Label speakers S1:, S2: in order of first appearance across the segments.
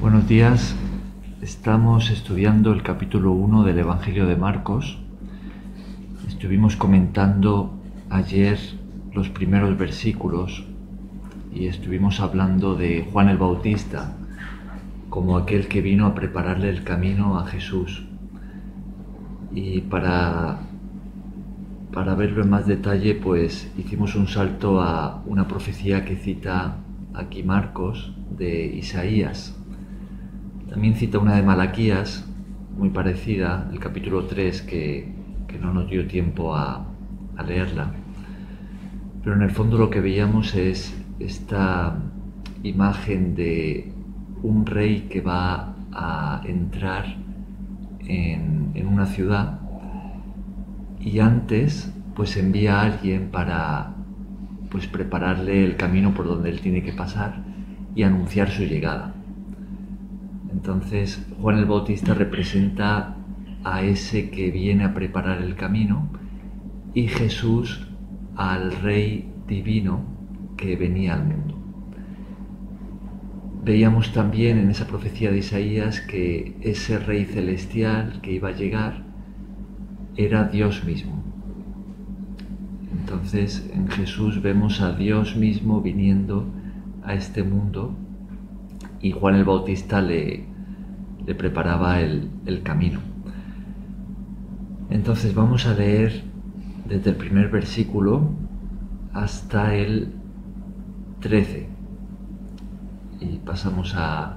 S1: Buenos días, estamos estudiando el capítulo 1 del Evangelio de Marcos. Estuvimos comentando ayer los primeros versículos y estuvimos hablando de Juan el Bautista como aquel que vino a prepararle el camino a Jesús. Y para verlo en más detalle, pues hicimos un salto a una profecía que cita aquí Marcos de Isaías. También cita una de Malaquías, muy parecida, el capítulo 3, que no nos dio tiempo a leerla. Pero en el fondo lo que veíamos es esta imagen de un rey que va a entrar en una ciudad y antes pues envía a alguien para pues prepararle el camino por donde él tiene que pasar y anunciar su llegada. Entonces Juan el Bautista representa a ese que viene a preparar el camino y Jesús al Rey divino que venía al mundo. Veíamos también en esa profecía de Isaías que ese Rey celestial que iba a llegar era Dios mismo. Entonces en Jesús vemos a Dios mismo viniendo a este mundo y Juan el Bautista le preparaba el camino. Entonces vamos a leer desde el primer versículo hasta el 13 y pasamos a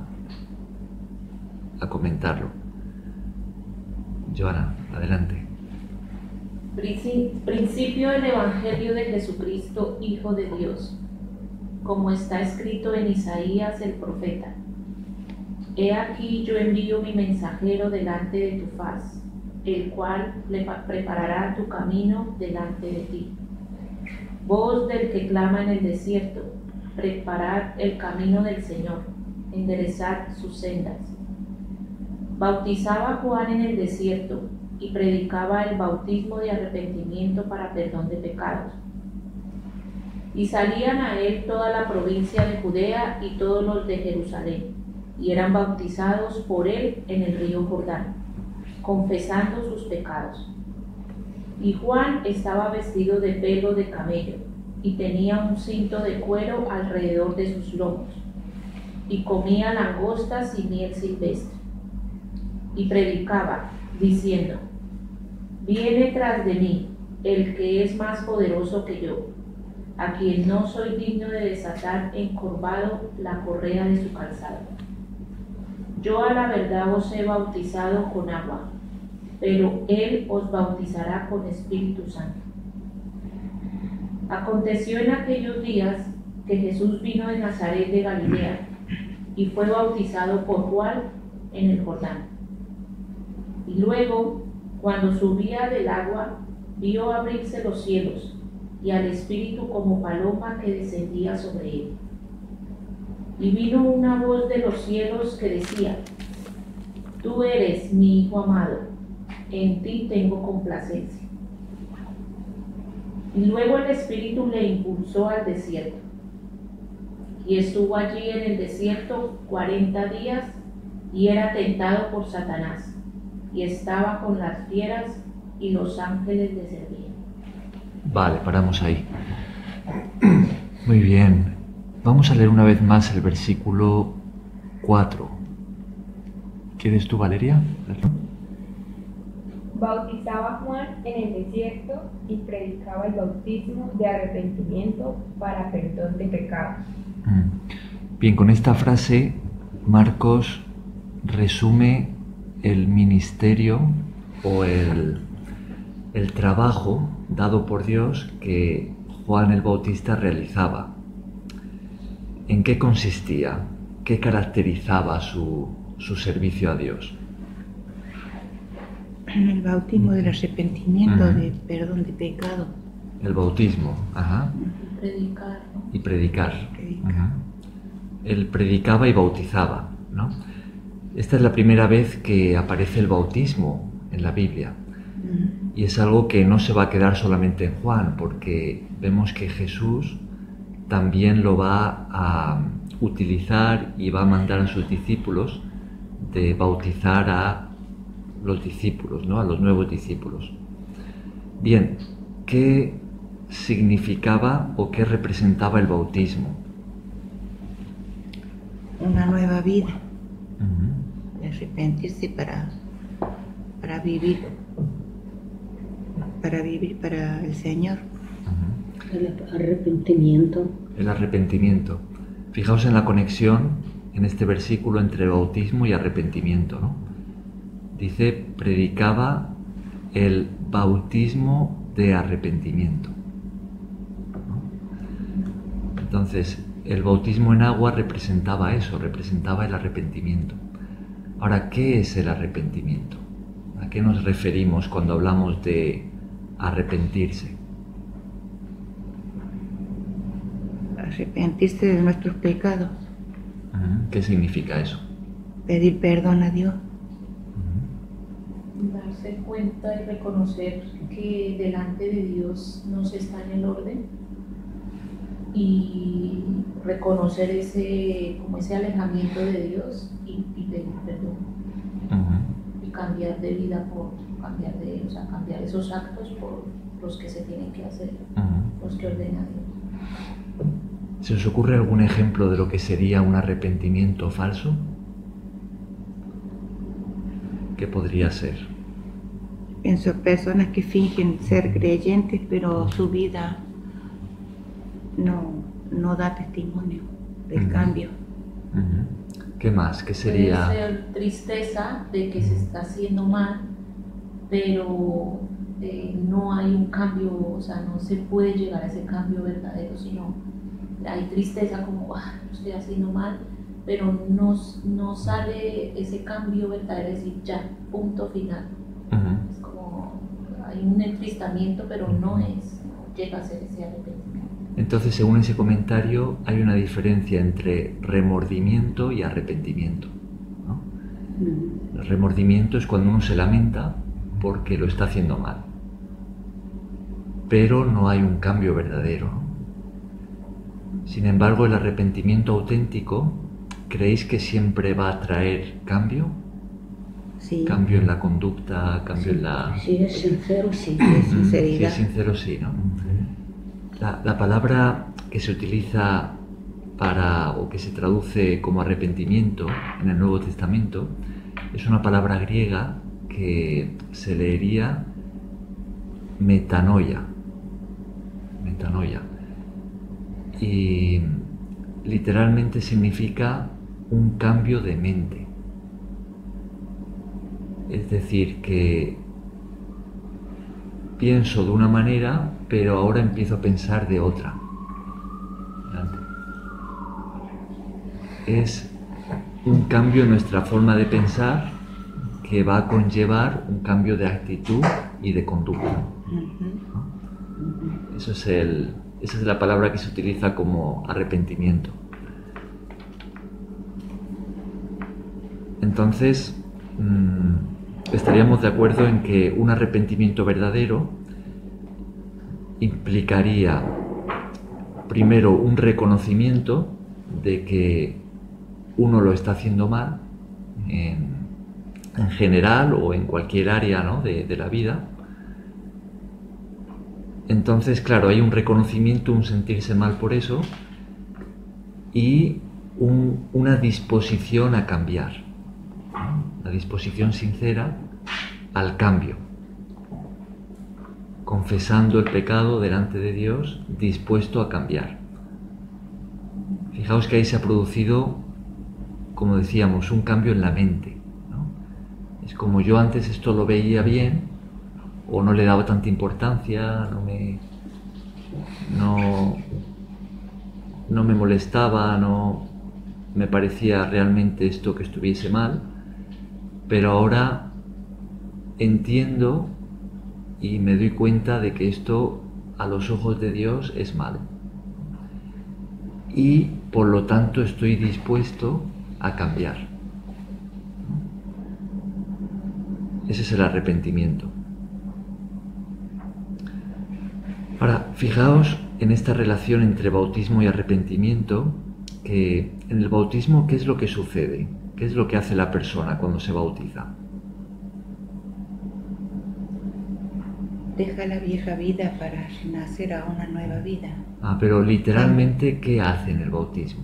S1: comentarlo. Joana, adelante.
S2: Principio del Evangelio de Jesucristo, Hijo de Dios, como está escrito en Isaías el profeta. He aquí yo envío mi mensajero delante de tu faz, el cual preparará tu camino delante de ti. Voz del que clama en el desierto, preparad el camino del Señor, enderezad sus sendas. Bautizaba Juan en el desierto y predicaba el bautismo de arrepentimiento para perdón de pecados. Y salían a él toda la provincia de Judea y todos los de Jerusalén, y eran bautizados por él en el río Jordán, confesando sus pecados. Y Juan estaba vestido de pelo de camello, y tenía un cinto de cuero alrededor de sus lomos, y comía langostas y miel silvestre. Y predicaba, diciendo: Viene tras de mí el que es más poderoso que yo, a quien no soy digno de desatar encorvado la correa de su calzado. Yo a la verdad os he bautizado con agua, pero él os bautizará con Espíritu Santo. Aconteció en aquellos días que Jesús vino de Nazaret de Galilea y fue bautizado por Juan en el Jordán. Y luego, cuando subía del agua, vio abrirse los cielos y al Espíritu como paloma que descendía sobre él. Y vino una voz de los cielos que decía: Tú eres mi Hijo amado, en ti tengo complacencia. Y luego el Espíritu le impulsó al desierto. Y estuvo allí en el desierto 40 días y era tentado por Satanás. Y estaba con las fieras y los ángeles le servían.
S1: Vale, paramos ahí. Muy bien. Vamos a leer una vez más el versículo 4. ¿Quieres tú, Valeria?
S3: Bautizaba Juan en el desierto y predicaba el bautismo de arrepentimiento para perdón de pecados.
S1: Bien, con esta frase Marcos resume el ministerio o el trabajo dado por Dios que Juan el Bautista realizaba. ¿En qué consistía? ¿Qué caracterizaba su servicio a Dios?
S4: El bautismo del arrepentimiento, de perdón de pecado.
S1: El bautismo, ajá.
S2: Predicar, ¿no?
S1: Y predicar. Él predicaba y bautizaba, ¿no? Esta es la primera vez que aparece el bautismo en la Biblia. Y es algo que no se va a quedar solamente en Juan, porque vemos que Jesús también lo va utilizar y va a mandar a sus discípulos de bautizar a los discípulos, ¿no? A los nuevos discípulos. Bien, ¿qué significaba o qué representaba el bautismo?
S4: Una nueva vida. De arrepentirse para vivir para el Señor.
S5: El arrepentimiento.
S1: El arrepentimiento. Fijaos en la conexión en este versículo entre bautismo y arrepentimiento, ¿no? Dice, predicaba el bautismo de arrepentimiento, ¿no? Entonces, el bautismo en agua representaba eso, representaba el arrepentimiento. Ahora, ¿qué es el arrepentimiento? ¿A qué nos referimos cuando hablamos de arrepentirse?
S4: Arrepentirse de nuestros pecados.
S1: ¿Qué significa eso?
S4: Pedir perdón a Dios.
S2: Darse cuenta y reconocer que delante de Dios no se está en el orden y reconocer ese alejamiento de Dios y pedir perdón y cambiar de vida cambiar esos actos por los que se tienen que hacer, los que ordena Dios.
S1: ¿Se os ocurre algún ejemplo de lo que sería un arrepentimiento falso? ¿Qué podría ser?
S4: Pienso en personas que fingen ser creyentes, pero su vida no da testimonio del cambio.
S1: ¿Qué más? ¿Qué sería?
S2: Puede ser tristeza de que se está haciendo mal, pero no hay un cambio, o sea, no se puede llegar a ese cambio verdadero, sino hay tristeza como, lo estoy haciendo mal, pero no sale ese cambio verdadero, es decir, ya, punto final. Es como, hay un entristamiento, pero no llega a ser ese arrepentimiento.
S1: Entonces, según ese comentario, hay una diferencia entre remordimiento y arrepentimiento, ¿no? El remordimiento es cuando uno se lamenta porque lo está haciendo mal, pero no hay un cambio verdadero, ¿no? Sin embargo, el arrepentimiento auténtico, ¿creéis que siempre va a traer cambio?
S4: Sí.
S1: Cambio en la conducta, cambio en la...
S5: Si es sincero, sí.
S4: De
S1: Si
S4: sinceridad.
S1: es sincero, sí, ¿no? La palabra que se utiliza o que se traduce como arrepentimiento en el Nuevo Testamento es una palabra griega que se leería metanoia. Y literalmente significa un cambio de mente. Es decir, que pienso de una manera, pero ahora empiezo a pensar de otra. Es un cambio en nuestra forma de pensar que va a conllevar un cambio de actitud y de conducta. ¿No? Esa es la palabra que se utiliza como arrepentimiento. Entonces, estaríamos de acuerdo en que un arrepentimiento verdadero implicaría primero un reconocimiento de que uno lo está haciendo mal en general o en cualquier área, ¿no?, de la vida. Entonces, claro, hay un reconocimiento, un sentirse mal por eso y una disposición a cambiar, ¿no? La disposición sincera al cambio, confesando el pecado delante de Dios, dispuesto a cambiar. Fijaos que ahí se ha producido, como decíamos, un cambio en la mente, ¿no? Es como yo antes esto lo veía bien, o no le daba tanta importancia, no me molestaba, no me parecía realmente esto que estuviese mal, pero ahora entiendo y me doy cuenta de que esto a los ojos de Dios es malo y por lo tanto estoy dispuesto a cambiar. Ese es el arrepentimiento. Ahora, fijaos en esta relación entre bautismo y arrepentimiento, que en el bautismo, ¿qué es lo que sucede? ¿Qué es lo que hace la persona cuando se bautiza?
S4: Deja la vieja vida para nacer a una nueva vida.
S1: Pero literalmente, ¿qué hace en el bautismo?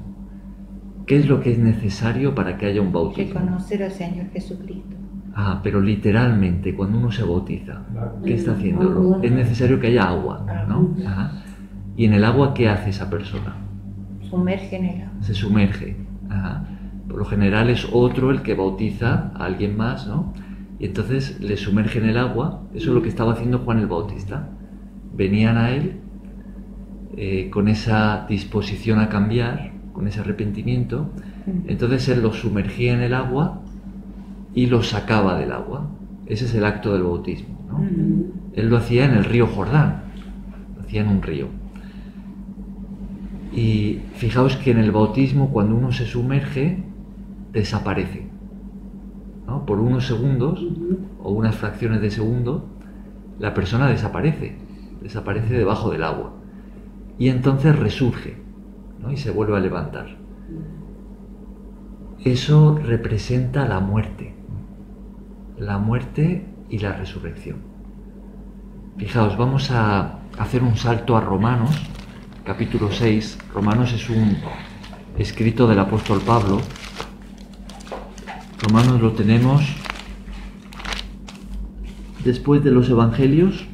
S1: ¿Qué es lo que es necesario para que haya un bautismo?
S4: Reconocer al Señor Jesucristo.
S1: Pero literalmente, cuando uno se bautiza, ¿qué está haciendo? Es necesario que haya agua, ¿no? Ajá. ¿Y en el agua qué hace esa persona?
S4: Sumerge en el agua.
S1: Se sumerge. Ajá. Por lo general es otro el que bautiza a alguien más, ¿no? Y entonces le sumerge en el agua. Eso es lo que estaba haciendo Juan el Bautista. Venían a él con esa disposición a cambiar, con ese arrepentimiento. Entonces él los sumergía en el agua y los sacaba del agua. Ese es el acto del bautismo, ¿no? Él lo hacía en el río Jordán, lo hacía en un río. Y fijaos que en el bautismo, cuando uno se sumerge, desaparece, ¿no? Por unos segundos o unas fracciones de segundo, la persona desaparece debajo del agua. Y entonces resurge, ¿no? Y se vuelve a levantar. Eso representa la muerte y la resurrección. Fijaos, vamos a hacer un salto a Romanos, capítulo 6. Romanos es un escrito del apóstol Pablo. Romanos lo tenemos después de los evangelios,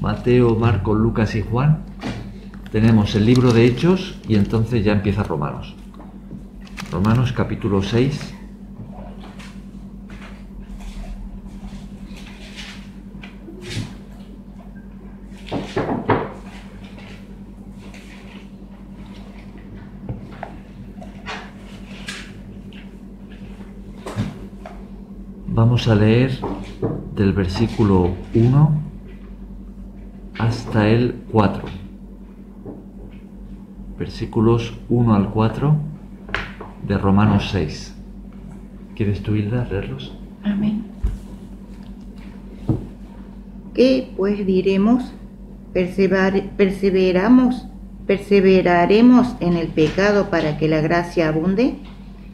S1: Mateo, Marcos, Lucas y Juan. Tenemos el libro de Hechos y entonces ya empieza Romanos. Romanos capítulo 6. Vamos a leer del versículo 1 hasta el 4. Versículos 1 al 4 de Romanos 6. ¿Quieres tú, Hilda, leerlos?
S4: Amén. ¿Qué pues diremos? ¿Perseveraremos en el pecado para que la gracia abunde?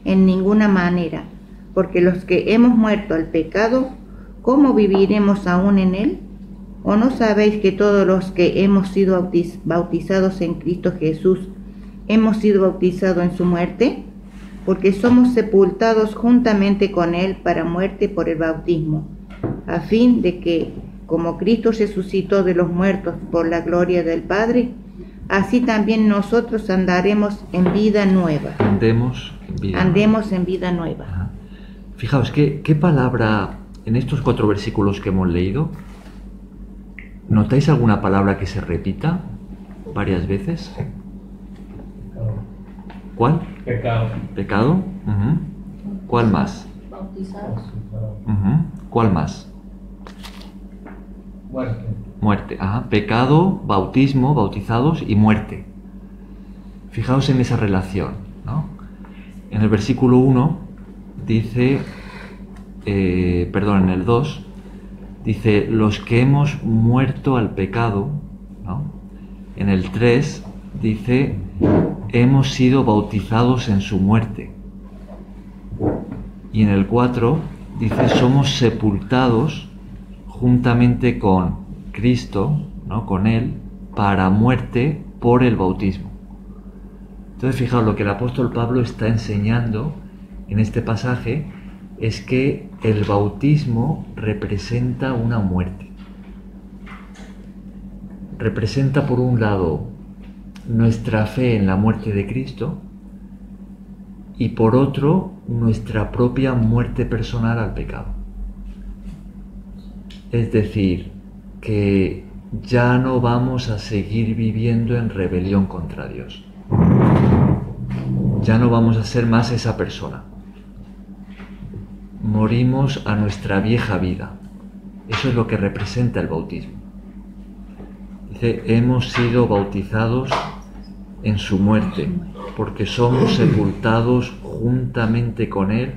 S4: En ninguna manera, porque los que hemos muerto al pecado, ¿cómo viviremos aún en él? ¿O no sabéis que todos los que hemos sido bautizados en Cristo Jesús, hemos sido bautizados en su muerte? Porque somos sepultados juntamente con él para muerte por el bautismo, a fin de que, como Cristo resucitó de los muertos por la gloria del Padre, así también nosotros andaremos en vida nueva.
S1: Andemos en vida
S4: nueva.
S1: Ajá. Fijaos, ¿qué palabra en estos 4 versículos que hemos leído? ¿Notáis alguna palabra que se repita varias veces? ¿Cuál? Pecado. Uh-huh. ¿Cuál más?
S2: Bautizados.
S1: Uh-huh. ¿Cuál más? Muerte. Ajá. Pecado, bautismo, bautizados y muerte. Fijaos en esa relación, ¿no? En el versículo 1 dice, en el 2 dice, los que hemos muerto al pecado, ¿no? En el 3 dice, hemos sido bautizados en su muerte. Y en el 4 dice, somos sepultados juntamente con Cristo, ¿no? Con Él, para muerte por el bautismo. Entonces, fijaos, lo que el apóstol Pablo está enseñando en este pasaje es que el bautismo representa una muerte. Representa, por un lado, nuestra fe en la muerte de Cristo y, por otro, nuestra propia muerte personal al pecado. Es decir, que ya no vamos a seguir viviendo en rebelión contra Dios. Ya no vamos a ser más esa persona. Morimos a nuestra vieja vida. Eso es lo que representa el bautismo. Dice, hemos sido bautizados en su muerte, porque somos sepultados juntamente con Él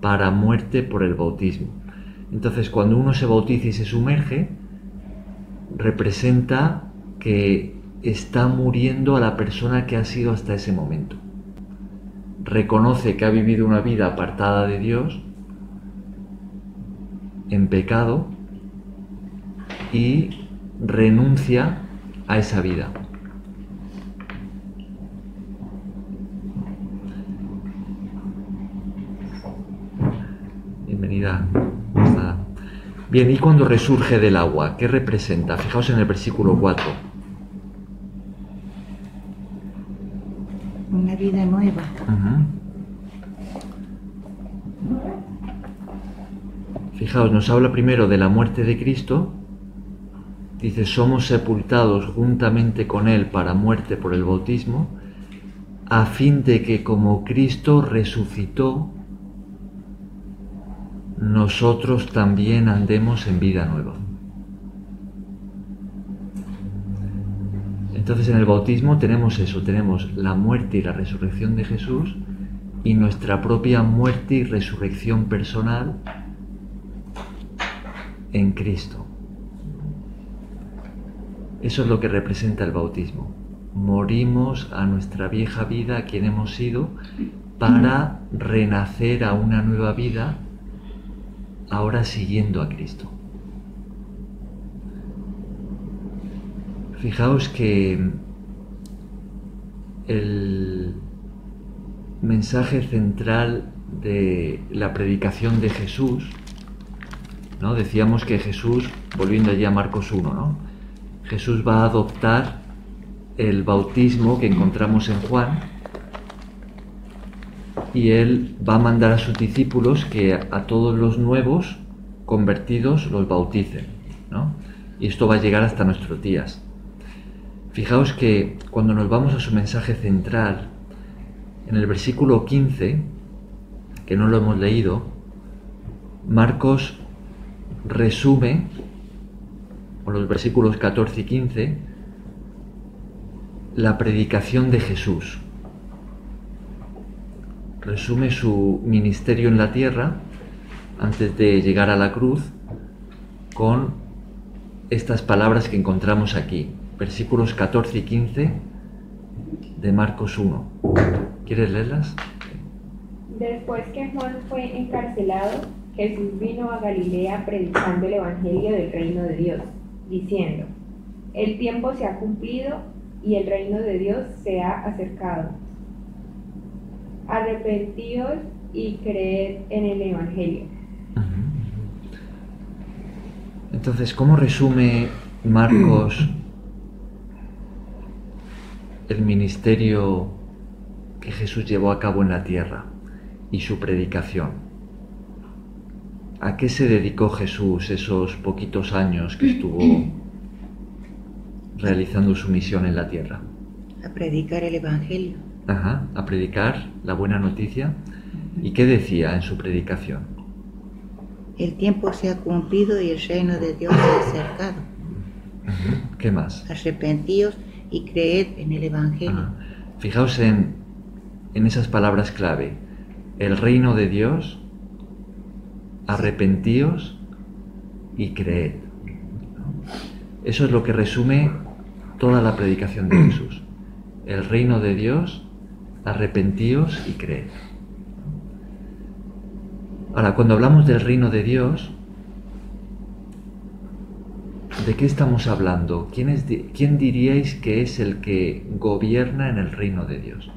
S1: para muerte por el bautismo. Entonces, cuando uno se bautiza y se sumerge, representa que está muriendo a la persona que ha sido hasta ese momento. reconoce que ha vivido una vida apartada de Dios, en pecado, y renuncia a esa vida. Bienvenida. Bien, y cuando resurge del agua, ¿qué representa? Fijaos en el versículo 4.
S4: Una vida nueva.
S1: Fijaos, nos habla primero de la muerte de Cristo. Dice, somos sepultados juntamente con Él para muerte por el bautismo, a fin de que como Cristo resucitó, nosotros también andemos en vida nueva. Entonces en el bautismo tenemos eso, tenemos la muerte y la resurrección de Jesús y nuestra propia muerte y resurrección personal en Cristo. Eso es lo que representa el bautismo. Morimos a nuestra vieja vida, a quien hemos sido, para renacer a una nueva vida, ahora siguiendo a Cristo. Fijaos que el mensaje central de la predicación de Jesús, ¿no? Decíamos que Jesús, volviendo allí a Marcos 1, ¿no? Jesús va a adoptar el bautismo que encontramos en Juan y Él va a mandar a sus discípulos que a todos los nuevos convertidos los bauticen, ¿no? Y esto va a llegar hasta nuestros días. Fijaos que cuando nos vamos a su mensaje central, en el versículo 15, que no lo hemos leído, Marcos resume, o los versículos 14 y 15, la predicación de Jesús. Resume su ministerio en la tierra antes de llegar a la cruz con estas palabras que encontramos aquí, versículos 14 y 15 de Marcos 1. ¿Quieres leerlas?
S3: Después que Juan fue encarcelado, Jesús vino a Galilea predicando el Evangelio del reino de Dios, diciendo, el tiempo se ha cumplido y el reino de Dios se ha acercado. Arrepentíos y creed en el Evangelio.
S1: Entonces, ¿cómo resume Marcos el ministerio que Jesús llevó a cabo en la tierra y su predicación? ¿A qué se dedicó Jesús esos poquitos años que estuvo realizando su misión en la tierra?
S4: A predicar el Evangelio.
S1: A predicar la buena noticia. ¿Y qué decía en su predicación?
S4: El tiempo se ha cumplido y el reino de Dios se ha acercado.
S1: ¿Qué más?
S4: Arrepentíos y creed en el Evangelio.
S1: Fijaos en esas palabras clave. El reino de Dios, arrepentíos y creed. Eso es lo que resume toda la predicación de Jesús. El reino de Dios, arrepentíos y creed. Ahora, cuando hablamos del reino de Dios, ¿de qué estamos hablando? ¿Quién diríais que es el que gobierna en el reino de Dios?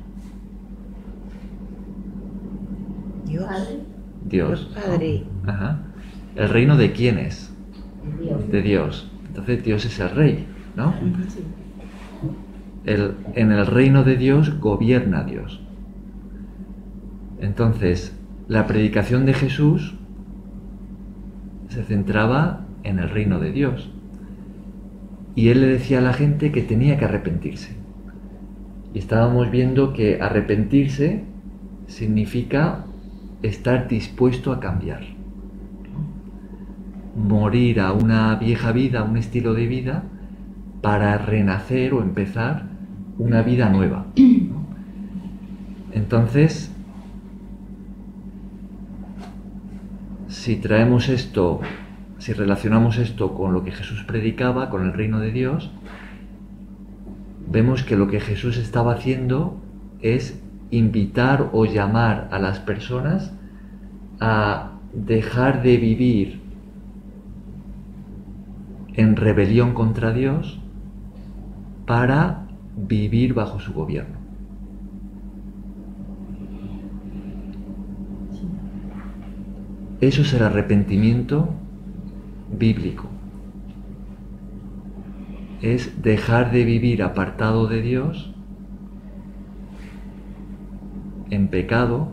S4: Dios.
S1: Dios.
S4: Dios Padre.
S1: ¿El reino de quién es?
S5: Dios.
S1: De Dios. Entonces Dios es el rey, ¿no? En el reino de Dios gobierna Dios. Entonces, la predicación de Jesús se centraba en el reino de Dios. Y Él le decía a la gente que tenía que arrepentirse. Y estábamos viendo que arrepentirse significa estar dispuesto a cambiar. Morir a una vieja vida, a un estilo de vida, para renacer o empezar una vida nueva. Entonces, si traemos esto, si relacionamos esto con lo que Jesús predicaba, con el reino de Dios, vemos que lo que Jesús estaba haciendo es invitar o llamar a las personas a dejar de vivir en rebelión contra Dios para vivir bajo su gobierno. Eso es el arrepentimiento bíblico. Es dejar de vivir apartado de Dios, en pecado,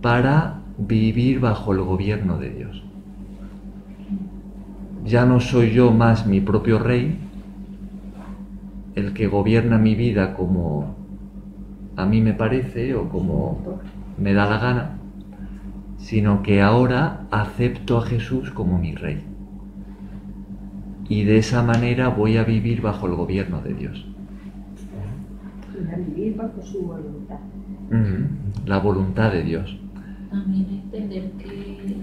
S1: para vivir bajo el gobierno de Dios. Ya no soy yo más mi propio rey, el que gobierna mi vida como a mí me parece o como me da la gana, sino que ahora acepto a Jesús como mi rey. Y de esa manera voy a vivir bajo el gobierno de Dios.
S3: A vivir bajo su voluntad.
S1: La voluntad de Dios.
S2: También entender que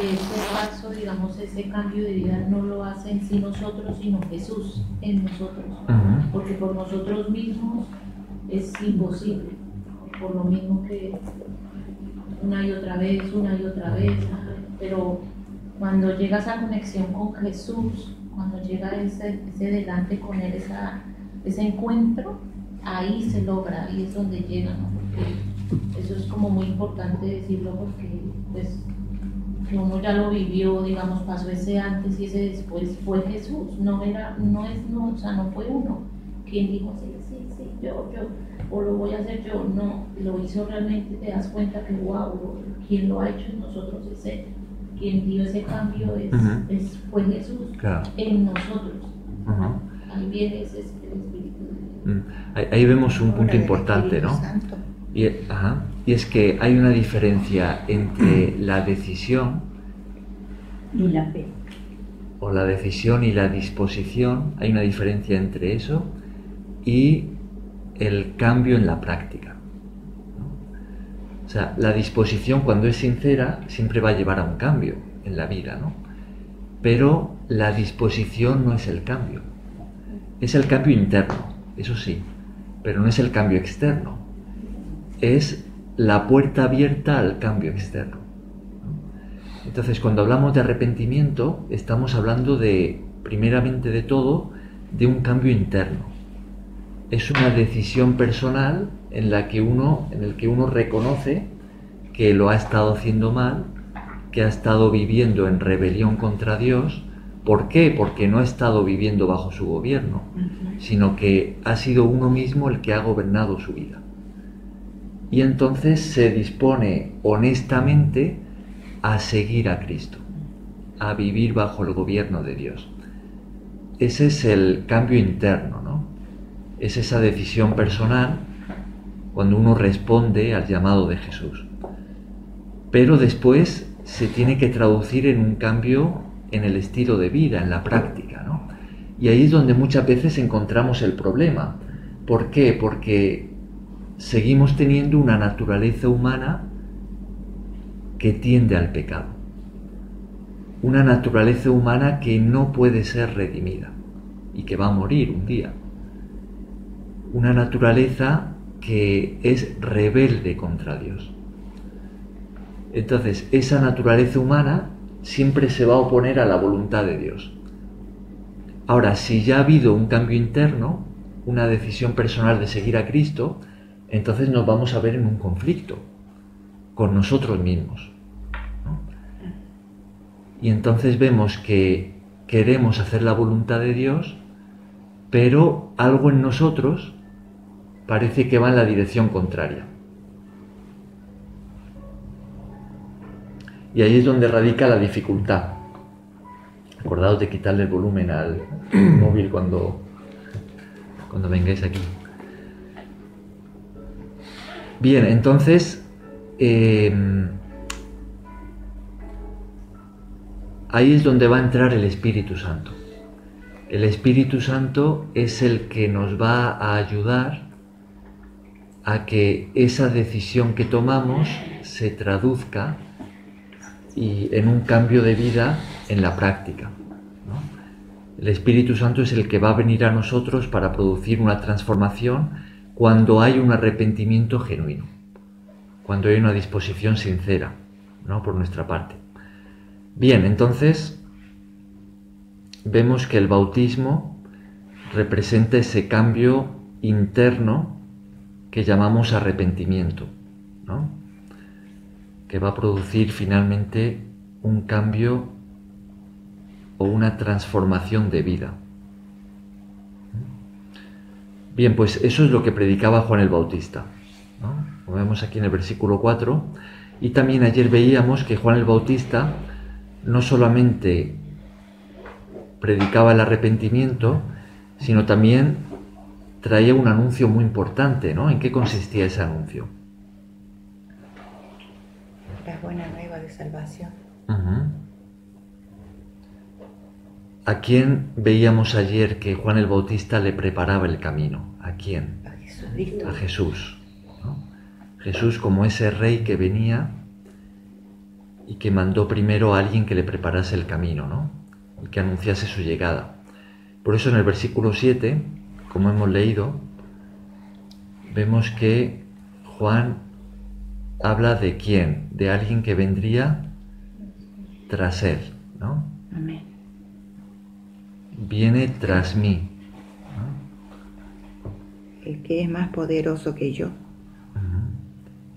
S2: ese paso, digamos, ese cambio de vida no lo hace en sí nosotros, sino Jesús en nosotros. Porque por nosotros mismos es imposible. Por lo mismo que una y otra vez, pero cuando llega esa conexión con Jesús, cuando llega ese delante con Él, ese encuentro, ahí se logra, ahí es donde llega, ¿no? Porque eso es como muy importante decirlo, porque pues uno ya lo vivió, digamos, pasó ese antes y ese después, fue Jesús, no fue uno quien dijo sí, yo, o lo voy a hacer yo, no, lo hizo realmente. Te das cuenta que quien lo ha hecho en nosotros es Él, quien dio ese cambio fue Jesús, claro, en nosotros. Ahí viene ese Espíritu de Dios.
S1: Ahí vemos un punto importante, ¿no? Y es que hay una diferencia entre la decisión
S5: y la fe,
S1: o la decisión y la disposición. Hay una diferencia entre eso y el cambio en la práctica, ¿no? O sea, la disposición, cuando es sincera, siempre va a llevar a un cambio en la vida, ¿no? Pero la disposición no es el cambio. Es el cambio interno, eso sí, pero no es el cambio externo. Es la puerta abierta al cambio externo. Entonces, cuando hablamos de arrepentimiento, estamos hablando primeramente de todo, de un cambio interno. Es una decisión personal en el que uno reconoce que lo ha estado haciendo mal, que ha estado viviendo en rebelión contra Dios. ¿Por qué? Porque no ha estado viviendo bajo su gobierno, sino que ha sido uno mismo el que ha gobernado su vida. Y entonces se dispone honestamente a seguir a Cristo, a vivir bajo el gobierno de Dios. Ese es el cambio interno, ¿no? Es esa decisión personal cuando uno responde al llamado de Jesús. Pero después se tiene que traducir en un cambio en el estilo de vida, en la práctica, ¿no? Y ahí es donde muchas veces encontramos el problema. ¿Por qué? Porque seguimos teniendo una naturaleza humana que tiende al pecado. Una naturaleza humana que no puede ser redimida y que va a morir un día. Una naturaleza que es rebelde contra Dios. Entonces, esa naturaleza humana siempre se va a oponer a la voluntad de Dios. Ahora, si ya ha habido un cambio interno, una decisión personal de seguir a Cristo, entonces nos vamos a ver en un conflicto con nosotros mismos, ¿no? Y entonces vemos que queremos hacer la voluntad de Dios, pero algo en nosotros parece que va en la dirección contraria. Y ahí es donde radica la dificultad. Acordaos de quitarle el volumen al móvil cuando vengáis aquí. Bien, entonces ahí es donde va a entrar el Espíritu Santo. El Espíritu Santo es el que nos va a ayudar a que esa decisión que tomamos se traduzca en un cambio de vida en la práctica, ¿no? El Espíritu Santo es el que va a venir a nosotros para producir una transformación cuando hay un arrepentimiento genuino, cuando hay una disposición sincera, ¿no?, por nuestra parte. Bien, entonces vemos que el bautismo representa ese cambio interno que llamamos arrepentimiento, ¿no?, que va a producir finalmente un cambio o una transformación de vida. Bien, pues eso es lo que predicaba Juan el Bautista, ¿no?, como vemos aquí en el versículo 4, y también ayer veíamos que Juan el Bautista no solamente predicaba el arrepentimiento, sino también traía un anuncio muy importante, ¿no? ¿En qué consistía ese anuncio?
S4: La buena nueva de salvación.
S1: ¿A quién veíamos ayer que Juan el Bautista le preparaba el camino? ¿A quién?
S4: A Jesucristo.
S1: A Jesús, ¿no? Jesús como ese rey que venía y que mandó primero a alguien que le preparase el camino, ¿no?, y que anunciase su llegada. Por eso en el versículo 7, como hemos leído, vemos que Juan habla de quién, de alguien que vendría tras él, ¿no?
S4: Amén.
S1: Viene tras mí, ¿no?
S4: El que es más poderoso que yo.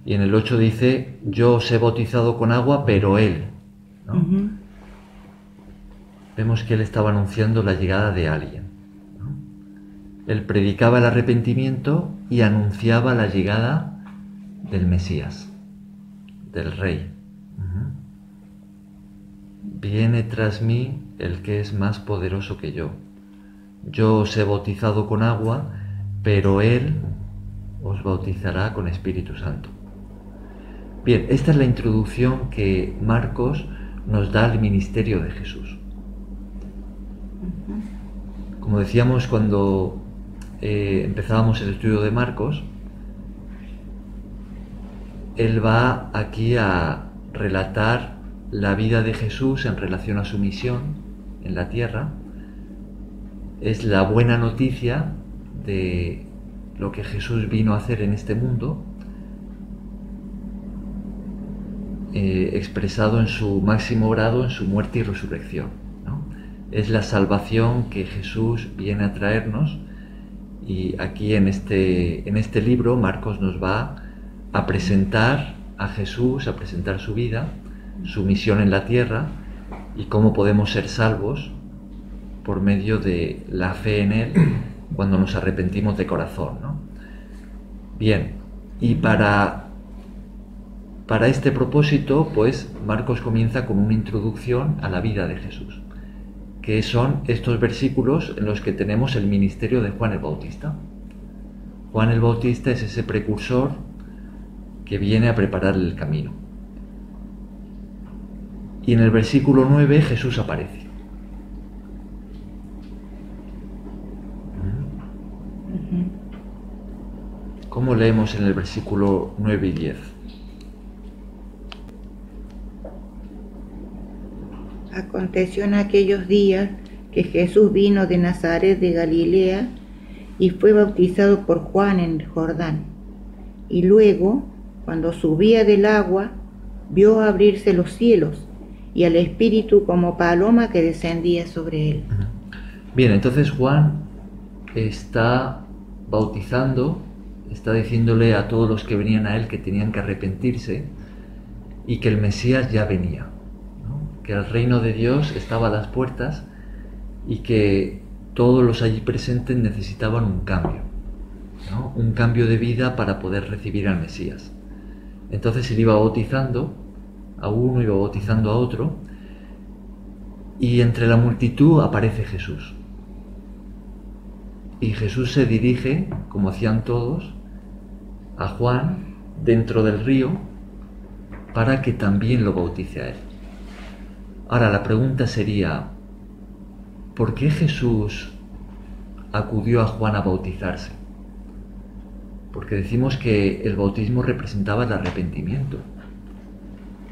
S1: Y en el 8 dice, yo os he bautizado con agua, pero él, ¿no? Vemos que él estaba anunciando la llegada de alguien, ¿no? Él predicaba el arrepentimiento y anunciaba la llegada del Mesías, del Rey. Viene tras mí el que es más poderoso que yo. Yo os he bautizado con agua, pero él os bautizará con Espíritu Santo. Bien, esta es la introducción que Marcos nos da al ministerio de Jesús. Como decíamos cuando empezábamos el estudio de Marcos, él va aquí a relatar la vida de Jesús en relación a su misión en la tierra. Es la buena noticia de lo que Jesús vino a hacer en este mundo, expresado en su máximo grado en su muerte y resurrección, ¿no? Es la salvación que Jesús viene a traernos, y aquí en este libro Marcos nos va a presentar a Jesús, a presentar su vida, su misión en la tierra y cómo podemos ser salvos por medio de la fe en él cuando nos arrepentimos de corazón, ¿no? Bien, y para este propósito, pues Marcos comienza con una introducción a la vida de Jesús, que son estos versículos en los que tenemos el ministerio de Juan el Bautista. Juan el Bautista es ese precursor que viene a preparar el camino. Y en el versículo 9 Jesús aparece. ¿Cómo leemos en el versículo 9 y 10?
S4: Aconteció en aquellos días que Jesús vino de Nazaret de Galilea y fue bautizado por Juan en el Jordán. Y luego, cuando subía del agua, vio abrirse los cielos y al Espíritu como paloma que descendía sobre él.
S1: Bien, entonces Juan está bautizando, está diciéndole a todos los que venían a él que tenían que arrepentirse y que el Mesías ya venía, ¿no? Que el reino de Dios estaba a las puertas y que todos los allí presentes necesitaban un cambio, ¿no? Un cambio de vida para poder recibir al Mesías. Entonces él iba bautizando a uno, iba bautizando a otro, y entre la multitud aparece Jesús. Y Jesús se dirige, como hacían todos, a Juan dentro del río para que también lo bautice a él. Ahora la pregunta sería, ¿por qué Jesús acudió a Juan a bautizarse? Porque decimos que el bautismo representaba el arrepentimiento.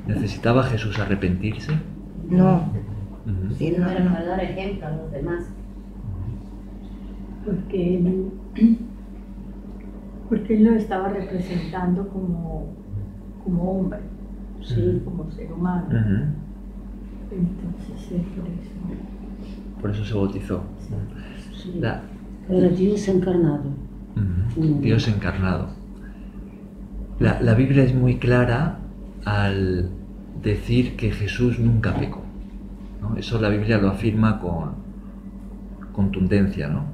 S1: ¿Necesitaba Jesús arrepentirse?
S4: No.
S5: Sí, no era para dar ejemplo a los demás. Porque
S6: Porque él lo estaba representando como hombre, sí, como ser humano. Entonces, sí, por eso.
S1: Por eso se bautizó.
S5: Sí. Era Dios encarnado.
S1: Dios encarnado. La Biblia es muy clara al decir que Jesús nunca pecó, ¿no? Eso la Biblia lo afirma con contundencia, ¿no?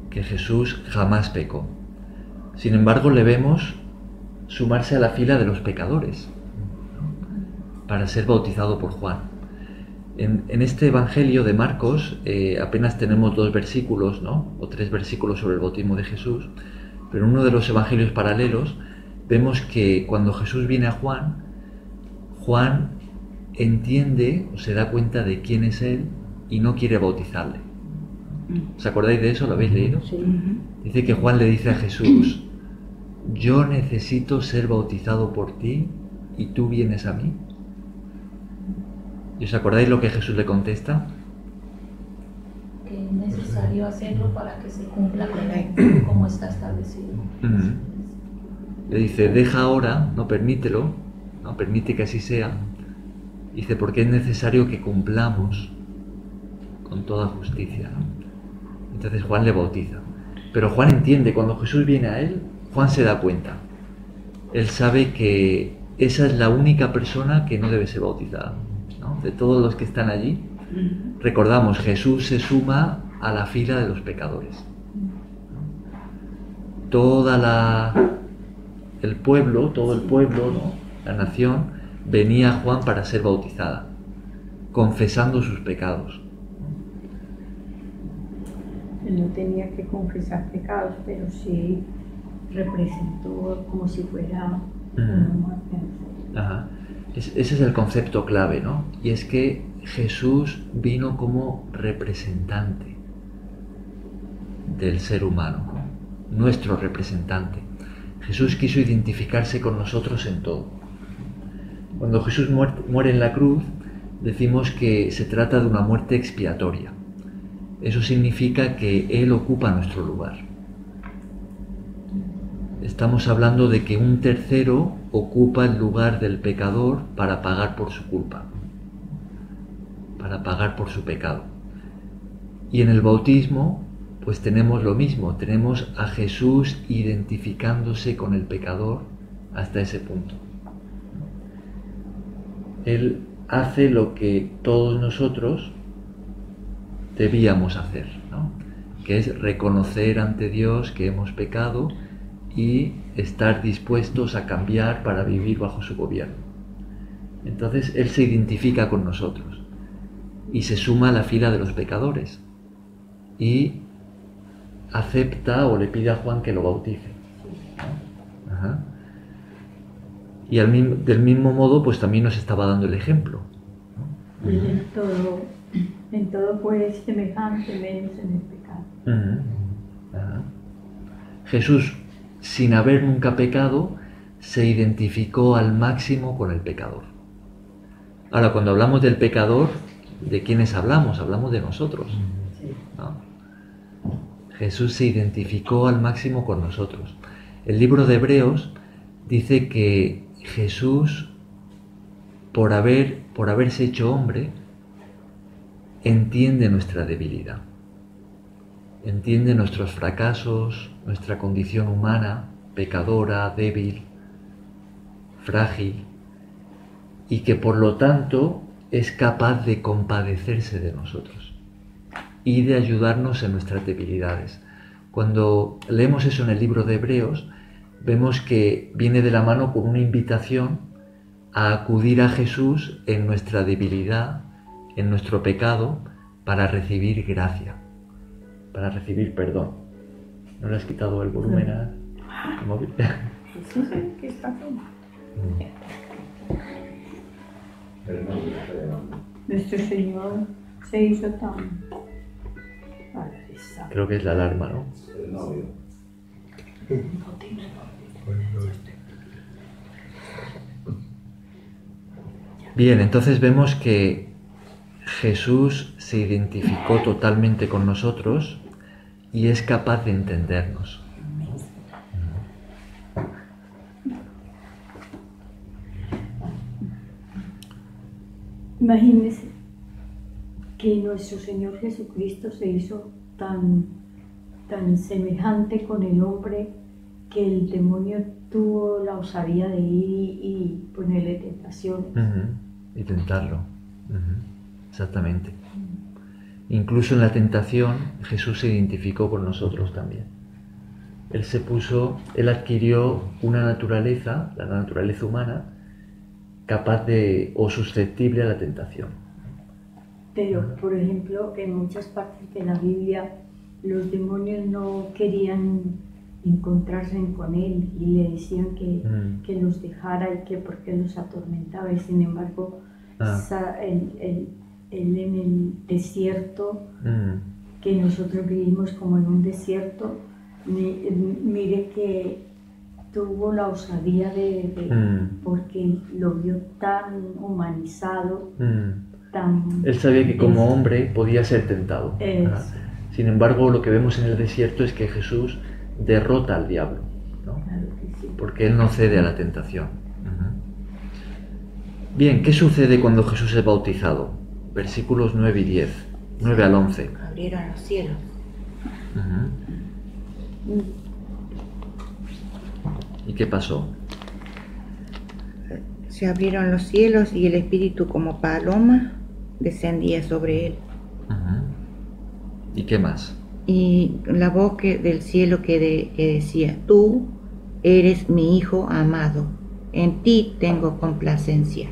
S1: Que Jesús jamás pecó. Sin embargo, le vemos sumarse a la fila de los pecadores, ¿no? Para ser bautizado por Juan. En este Evangelio de Marcos apenas tenemos 2 versículos, ¿no? O 3 versículos sobre el bautismo de Jesús, pero en uno de los evangelios paralelos vemos que cuando Jesús viene a Juan, Juan entiende o se da cuenta de quién es él y no quiere bautizarle. ¿Os acordáis de eso? ¿Lo habéis leído?
S5: Sí.
S1: Dice que Juan le dice a Jesús: yo necesito ser bautizado por ti y tú vienes a mí. ¿Y os acordáis lo que Jesús le contesta?
S2: Que es necesario hacerlo para que se cumpla como está establecido.
S1: Le dice: deja ahora, no, permítelo, no, permite que así sea. Dice: porque es necesario que cumplamos con toda justicia, ¿no? Entonces Juan le bautiza. Pero Juan entiende, cuando Jesús viene a él, Juan se da cuenta. Él sabe que esa es la única persona que no debe ser bautizada, ¿no? De todos los que están allí, recordamos, Jesús se suma a la fila de los pecadores. Todo el pueblo, ¿no? La nación, venía a Juan para ser bautizada, confesando sus pecados.
S6: Él no tenía que confesar pecados, pero sí representó como si fuera una muerte.
S1: Ajá. Ese es el concepto clave, ¿no? Y es que Jesús vino como representante del ser humano, ¿no? Nuestro representante. Jesús quiso identificarse con nosotros en todo. Cuando Jesús muere en la cruz, decimos que se trata de una muerte expiatoria. Eso significa que Él ocupa nuestro lugar. Estamos hablando de que un tercero ocupa el lugar del pecador para pagar por su culpa, para pagar por su pecado. Y en el bautismo, pues tenemos lo mismo, tenemos a Jesús identificándose con el pecador hasta ese punto. Él hace lo que todos nosotros debíamos hacer, ¿no? Que es reconocer ante Dios que hemos pecado y estar dispuestos a cambiar para vivir bajo su gobierno. Entonces Él se identifica con nosotros y se suma a la fila de los pecadores y acepta o le pide a Juan que lo bautice. Ajá. Y del mismo modo, pues también nos estaba dando el ejemplo, ¿no?
S6: En todo fue semejante, menos en el pecado.
S1: Ajá. Jesús, sin haber nunca pecado, se identificó al máximo con el pecador. Ahora, cuando hablamos del pecador, ¿de quiénes hablamos? Hablamos de nosotros, ¿no? Jesús se identificó al máximo con nosotros. El libro de Hebreos dice que Jesús, por haberse hecho hombre, entiende nuestra debilidad, entiende nuestros fracasos, nuestra condición humana, pecadora, débil, frágil, y que por lo tanto es capaz de compadecerse de nosotros y de ayudarnos en nuestras debilidades. Cuando leemos eso en el libro de Hebreos, vemos que viene de la mano con una invitación a acudir a Jesús en nuestra debilidad, en nuestro pecado, para recibir gracia, para recibir perdón. ¿No le has quitado el volumen al móvil?
S6: Sí, que está todo. Nuestro Señor se hizo tan...
S1: Creo que es la alarma, ¿no?
S7: El novio.
S1: Bien, entonces vemos que Jesús se identificó totalmente con nosotros y es capaz de entendernos.
S6: Imagínense que nuestro Señor Jesucristo se hizo tan semejante con el hombre que el demonio tuvo la osadía de ir y ponerle tentaciones.
S1: Y tentarlo. Exactamente. Incluso en la tentación Jesús se identificó con nosotros también. Él adquirió una naturaleza, la naturaleza humana, capaz o susceptible a la tentación.
S6: Pero, por ejemplo, en muchas partes de la Biblia los demonios no querían encontrarse con él y le decían que los dejara y que porque los atormentaba. Y sin embargo, él en el desierto, que nosotros vivimos como en un desierto, mire que tuvo la osadía porque lo vio tan humanizado,
S1: Él sabía que como hombre podía ser tentado. Sin embargo, lo que vemos en el desierto es que Jesús derrota al diablo, ¿no?
S6: Claro que sí.
S1: Porque Él no cede a la tentación. Bien, ¿qué sucede cuando Jesús es bautizado? Versículos 9 y 10, 9 al 11.
S4: Abrieron los cielos.
S1: ¿Y qué pasó?
S4: Se abrieron los cielos y el Espíritu como paloma descendía sobre él.
S1: ¿Y qué más?
S4: Y la voz del cielo que decía: tú eres mi Hijo amado, en ti tengo complacencia.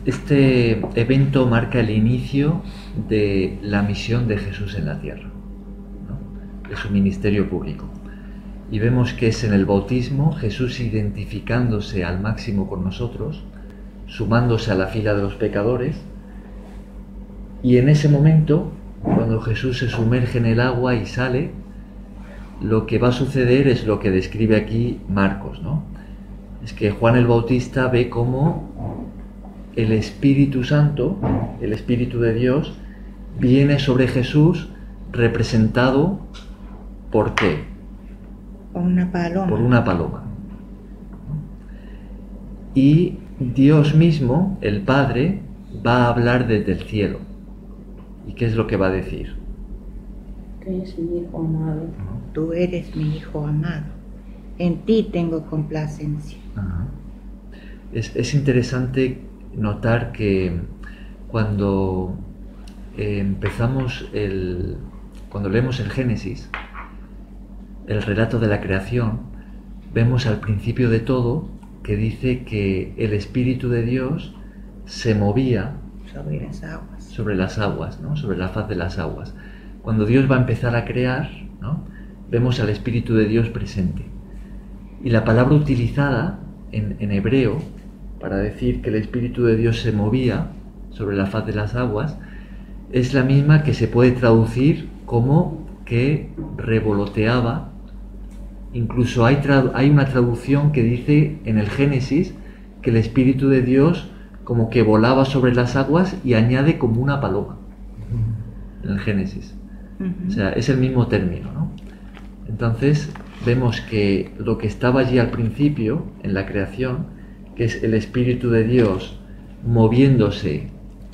S1: Este evento marca el inicio de la misión de Jesús en la tierra, ¿no? De su ministerio público. Y vemos que es en el bautismo Jesús identificándose al máximo con nosotros, sumándose a la fila de los pecadores, y en ese momento, cuando Jesús se sumerge en el agua y sale, lo que va a suceder es lo que describe aquí Marcos, ¿no? Es que Juan el Bautista ve cómo el Espíritu Santo, el Espíritu de Dios, viene sobre Jesús representado ¿por qué?
S4: Por una paloma.
S1: Por una paloma. Y Dios mismo, el Padre, va a hablar desde el cielo. ¿Y qué es lo que va a decir?
S5: Que es mi Hijo amado.
S4: Tú eres mi Hijo amado, en ti tengo complacencia.
S1: Es interesante notar que cuando cuando leemos el Génesis, el relato de la creación, vemos al principio de todo que dice que el Espíritu de Dios se movía sobre las aguas, ¿no? Sobre la faz de las aguas. Cuando Dios va a empezar a crear, ¿no? Vemos al Espíritu de Dios presente. Y la palabra utilizada en hebreo para decir que el Espíritu de Dios se movía sobre la faz de las aguas es la misma que se puede traducir como que revoloteaba. Incluso hay una traducción que dice en el Génesis que el Espíritu de Dios como que volaba sobre las aguas y añade como una paloma en el Génesis. O sea, es el mismo término, ¿no? Entonces vemos que lo que estaba allí al principio en la creación, que es el Espíritu de Dios moviéndose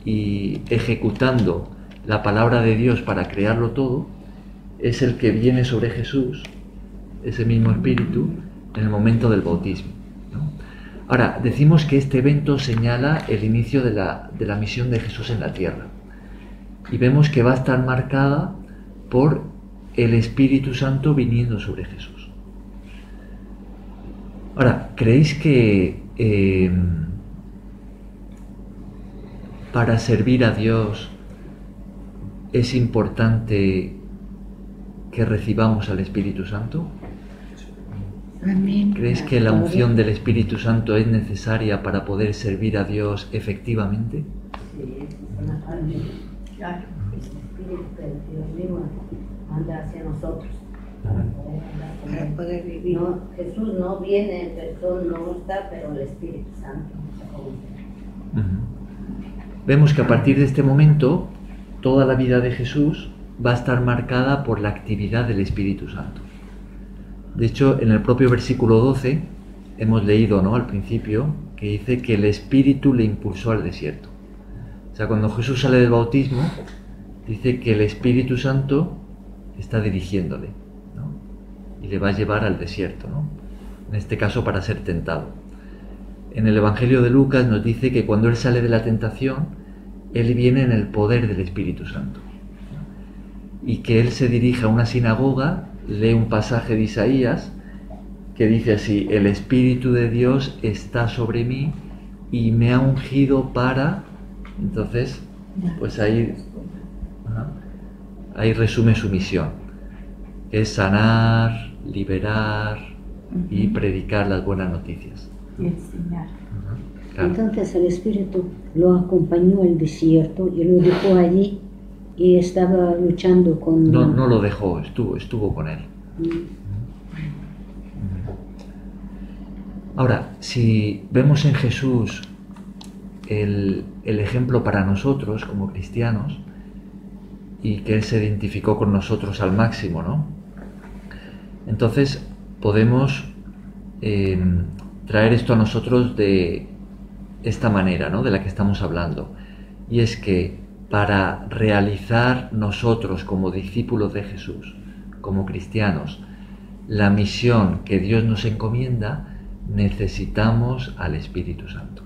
S1: y ejecutando la palabra de Dios para crearlo todo, es el que viene sobre Jesús, ese mismo Espíritu, en el momento del bautismo, ¿no? Ahora, decimos que este evento señala el inicio de la misión de Jesús en la tierra, y vemos que va a estar marcada por el Espíritu Santo viniendo sobre Jesús. Ahora, ¿creéis que para servir a Dios es importante que recibamos al Espíritu Santo?
S4: Amén.
S1: ¿Crees que la unción del Espíritu Santo es necesaria para poder servir a Dios efectivamente?
S5: Sí, es una parte. Claro, es el Espíritu que Dios mismo anda hacia nosotros.
S4: Para poder vivir.
S5: No, Jesús no viene en persona, no está, pero el Espíritu Santo.
S1: Vemos que a partir de este momento toda la vida de Jesús va a estar marcada por la actividad del Espíritu Santo. De hecho, en el propio versículo 12 hemos leído, ¿no?, al principio, que dice que el Espíritu le impulsó al desierto. O sea, cuando Jesús sale del bautismo, dice que el Espíritu Santo está dirigiéndole, ¿no?, y le va a llevar al desierto, ¿no?, en este caso para ser tentado. En el Evangelio de Lucas nos dice que cuando él sale de la tentación, él viene en el poder del Espíritu Santo, ¿no?, y que él se dirige a una sinagoga, lee un pasaje de Isaías que dice así: el Espíritu de Dios está sobre mí y me ha ungido para... Entonces, pues ahí resume su misión, que es sanar, liberar y predicar las buenas noticias.
S6: Y enseñar.
S1: Claro.
S5: Entonces el Espíritu lo acompañó al desierto y lo dejó allí y estaba luchando con...
S1: No lo dejó, estuvo con él. Ahora, si vemos en Jesús el ejemplo para nosotros como cristianos, y que Él se identificó con nosotros al máximo, ¿no?, entonces podemos traer esto a nosotros de esta manera, ¿no?, de la que estamos hablando, y es que para realizar nosotros como discípulos de Jesús, como cristianos, la misión que Dios nos encomienda, necesitamos al Espíritu Santo.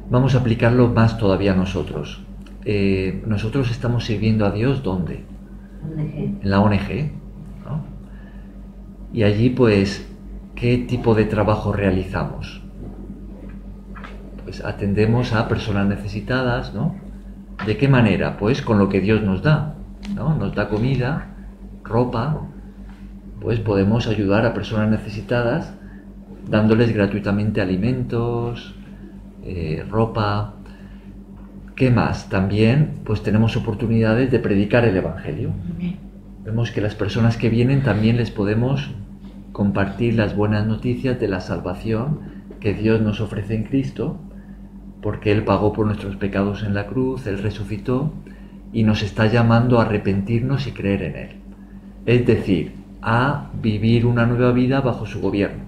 S1: Vamos a aplicarlo más todavía nosotros. Nosotros estamos sirviendo a Dios, ¿dónde? En la ONG, ¿no? Y allí, pues, ¿qué tipo de trabajo realizamos? Pues atendemos a personas necesitadas, ¿no? ¿De qué manera? Pues con lo que Dios nos da, ¿no? Nos da comida, ropa, pues podemos ayudar a personas necesitadas dándoles gratuitamente alimentos, ropa. ¿Qué más? También pues tenemos oportunidades de predicar el Evangelio. Vemos que las personas que vienen también les podemos compartir las buenas noticias de la salvación que Dios nos ofrece en Cristo, porque Él pagó por nuestros pecados en la cruz, Él resucitó y nos está llamando a arrepentirnos y creer en Él. Es decir, a vivir una nueva vida bajo su gobierno.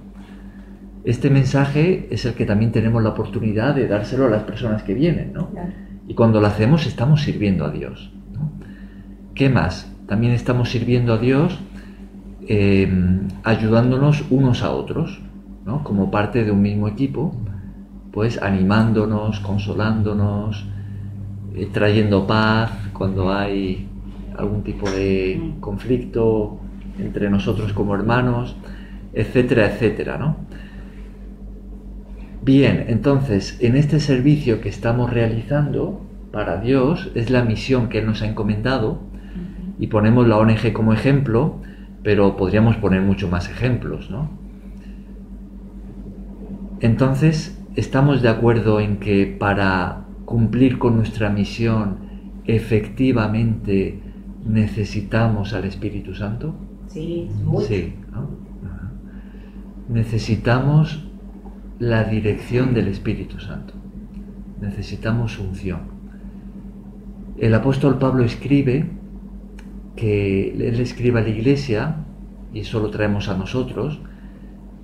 S1: Este mensaje es el que también tenemos la oportunidad de dárselo a las personas que vienen, ¿no?
S6: Claro.
S1: Y cuando lo hacemos estamos sirviendo a Dios, ¿no? ¿Qué más? También estamos sirviendo a Dios ayudándonos unos a otros, ¿no? Como parte de un mismo equipo, pues animándonos, consolándonos, trayendo paz cuando hay algún tipo de conflicto entre nosotros como hermanos, etcétera, etcétera, ¿no? Bien, entonces, en este servicio que estamos realizando para Dios, es la misión que Él nos ha encomendado, y ponemos la ONG como ejemplo, pero podríamos poner muchos más ejemplos, ¿no? Entonces, ¿estamos de acuerdo en que para cumplir con nuestra misión efectivamente necesitamos al Espíritu Santo?
S5: Sí,
S1: Sí, ¿no? Ajá. Necesitamos la dirección del Espíritu Santo. Necesitamos unción. El apóstol Pablo escribe que él escribe a la iglesia, y eso lo traemos a nosotros,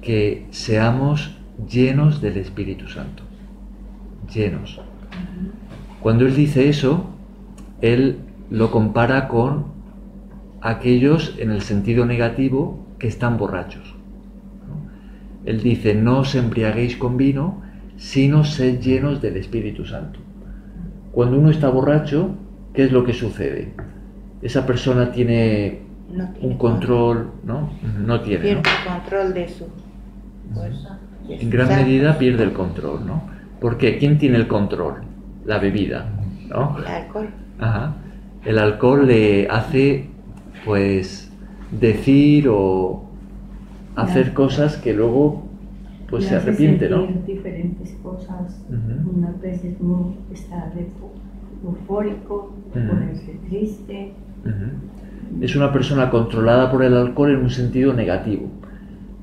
S1: que seamos llenos del Espíritu Santo. Llenos. Cuando él dice eso, él lo compara con aquellos en el sentido negativo que están borrachos. Él dice: no os embriaguéis con vino, sino sed llenos del Espíritu Santo. Cuando uno está borracho, ¿qué es lo que sucede? Esa persona tiene un control, ¿no? No tiene,
S4: Pierde
S1: ¿no?
S4: el control de su fuerza.
S1: En gran medida pierde el control, ¿no? ¿Por qué? ¿Quién tiene el control? La bebida, ¿no?
S4: El alcohol.
S1: Ajá. El alcohol le hace, pues, decir o hacer cosas que luego, pues, se arrepiente, ¿no?
S6: Diferentes cosas.
S1: Ujú.
S6: Unas veces uno está eufórico, ponerse triste.
S1: Ujú. Es una persona controlada por el alcohol en un sentido negativo.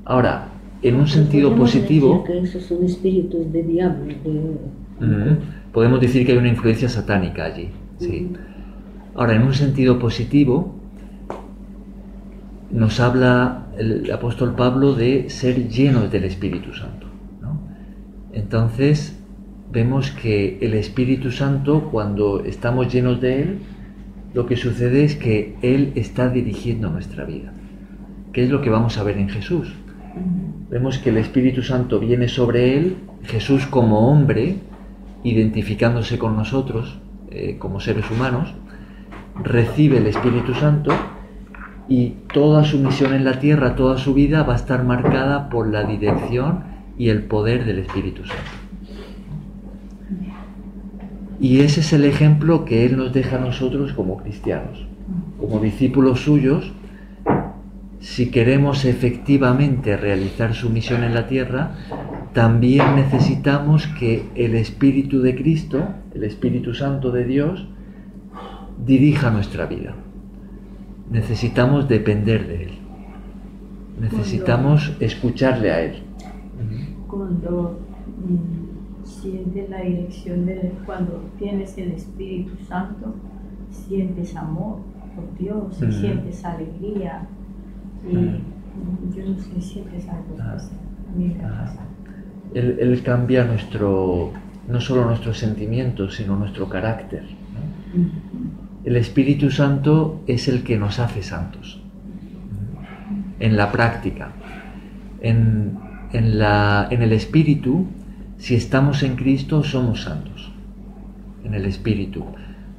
S1: Ahora, en un sentido positivo,
S5: Que esos son espíritus de diablo.
S1: podemos decir que hay una influencia satánica allí. Sí. Ahora, en un sentido positivo, nos habla el apóstol Pablo de ser llenos del Espíritu Santo, ¿no? Entonces vemos que el Espíritu Santo, cuando estamos llenos de Él, lo que sucede es que Él está dirigiendo nuestra vida. ¿Qué es lo que vamos a ver en Jesús? Vemos que el Espíritu Santo viene sobre Él, Jesús como hombre, identificándose con nosotros como seres humanos, recibe el Espíritu Santo y toda su misión en la tierra, toda su vida va a estar marcada por la dirección y el poder del Espíritu Santo. Y ese es el ejemplo que Él nos deja a nosotros como cristianos, como discípulos suyos. Si queremos efectivamente realizar su misión en la tierra, también necesitamos que el Espíritu de Cristo, el Espíritu Santo de Dios, dirija nuestra vida. Necesitamos depender de Él. Necesitamos escucharle a Él.
S6: Cuando sientes la dirección de Él, cuando tienes el Espíritu Santo, sientes amor por Dios, y sientes alegría. Y yo no sé, sientes algo especial. A mí me pasa.
S1: Él cambia no solo nuestros sentimientos, sino nuestro carácter, ¿no? El Espíritu Santo es el que nos hace santos. En la práctica. En el Espíritu, si estamos en Cristo, somos santos. En el Espíritu.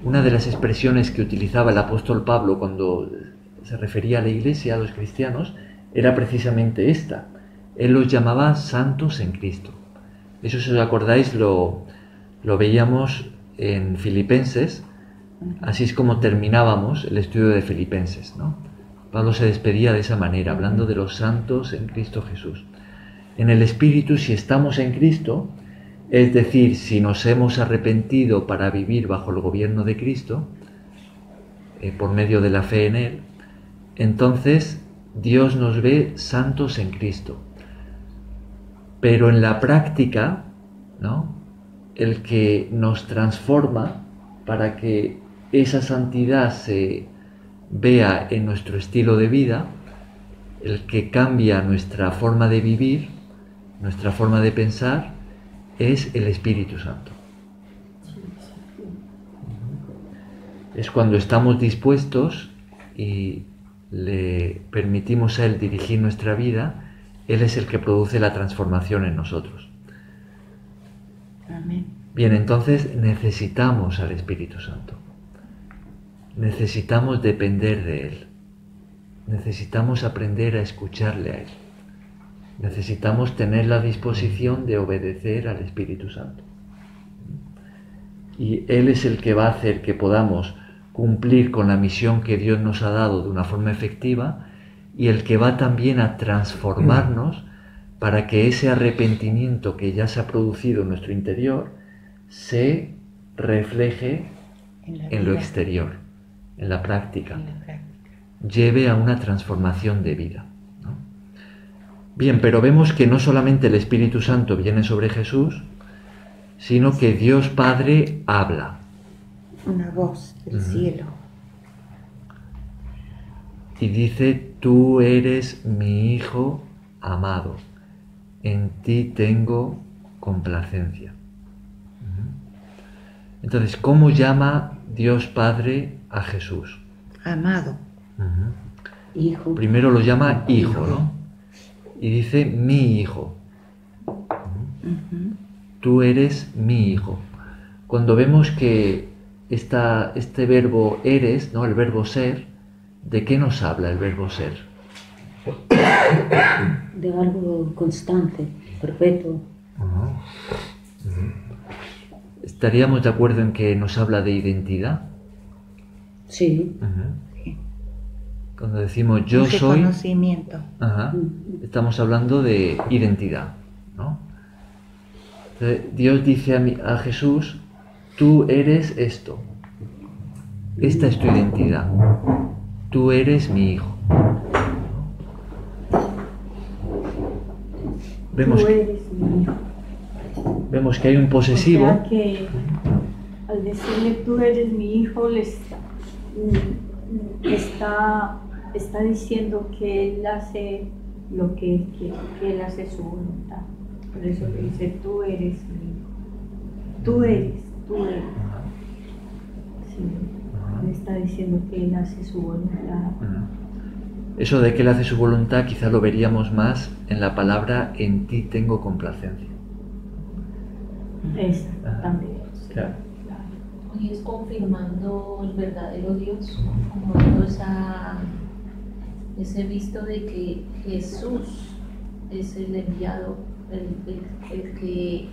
S1: Una de las expresiones que utilizaba el apóstol Pablo cuando se refería a la Iglesia, a los cristianos, era precisamente esta. Él los llamaba santos en Cristo. Eso, si os acordáis, lo veíamos en Filipenses. Así es como terminábamos el estudio de Filipenses, ¿no? Pablo se despedía de esa manera, hablando de los santos en Cristo Jesús. En el Espíritu, si estamos en Cristo, es decir, si nos hemos arrepentido para vivir bajo el gobierno de Cristo, por medio de la fe en Él, entonces Dios nos ve santos en Cristo. Pero en la práctica, ¿no?, el que nos transforma para que esa santidad se vea en nuestro estilo de vida, el que cambia nuestra forma de vivir, nuestra forma de pensar, es el Espíritu Santo. Es cuando estamos dispuestos y le permitimos a Él dirigir nuestra vida, Él es el que produce la transformación en nosotros.
S4: Amén.
S1: Bien, entonces necesitamos al Espíritu Santo. Necesitamos depender de Él. Necesitamos aprender a escucharle a Él. Necesitamos tener la disposición de obedecer al Espíritu Santo. Y Él es el que va a hacer que podamos cumplir con la misión que Dios nos ha dado de una forma efectiva, y el que va también a transformarnos para que ese arrepentimiento que ya se ha producido en nuestro interior se refleje en lo exterior, en la práctica, lleve a una transformación de vida, ¿no? Bien, pero vemos que no solamente el Espíritu Santo viene sobre Jesús, sino que Dios Padre habla.
S4: Una voz del cielo.
S1: Y dice: tú eres mi Hijo amado, en ti tengo complacencia. Entonces, ¿cómo llama Dios Padre a Jesús?
S4: Amado.
S5: Hijo.
S1: Primero lo llama Hijo, ¿no? Y dice: mi Hijo. Tú eres mi Hijo. Cuando vemos que este verbo eres, ¿no?, el verbo ser, ¿de qué nos habla el verbo ser?
S5: De algo constante, perpetuo.
S1: ¿Estaríamos de acuerdo en que nos habla de identidad?
S5: Sí.
S1: Cuando decimos yo
S4: Ese
S1: soy,
S4: conocimiento.
S1: estamos hablando de identidad, ¿no? Entonces, Dios dice a Jesús: tú eres esto. Esta es tu identidad. Tú eres mi Hijo.
S6: Tú eres mi Hijo.
S1: Vemos que hay un posesivo.
S6: O sea que al decirle tú eres mi Hijo, está está diciendo que Él hace lo que Él quiere, que Él hace su voluntad. Por eso le dice, tú eres mi hijo. Tú eres. Sí, le está diciendo que Él hace su voluntad.
S1: Eso de que Él hace su voluntad quizá lo veríamos más en la palabra en ti tengo complacencia.
S6: Esa también. Sí,
S1: claro.
S2: Y es confirmando el verdadero Dios, como dando ese visto de que Jesús es el enviado, el que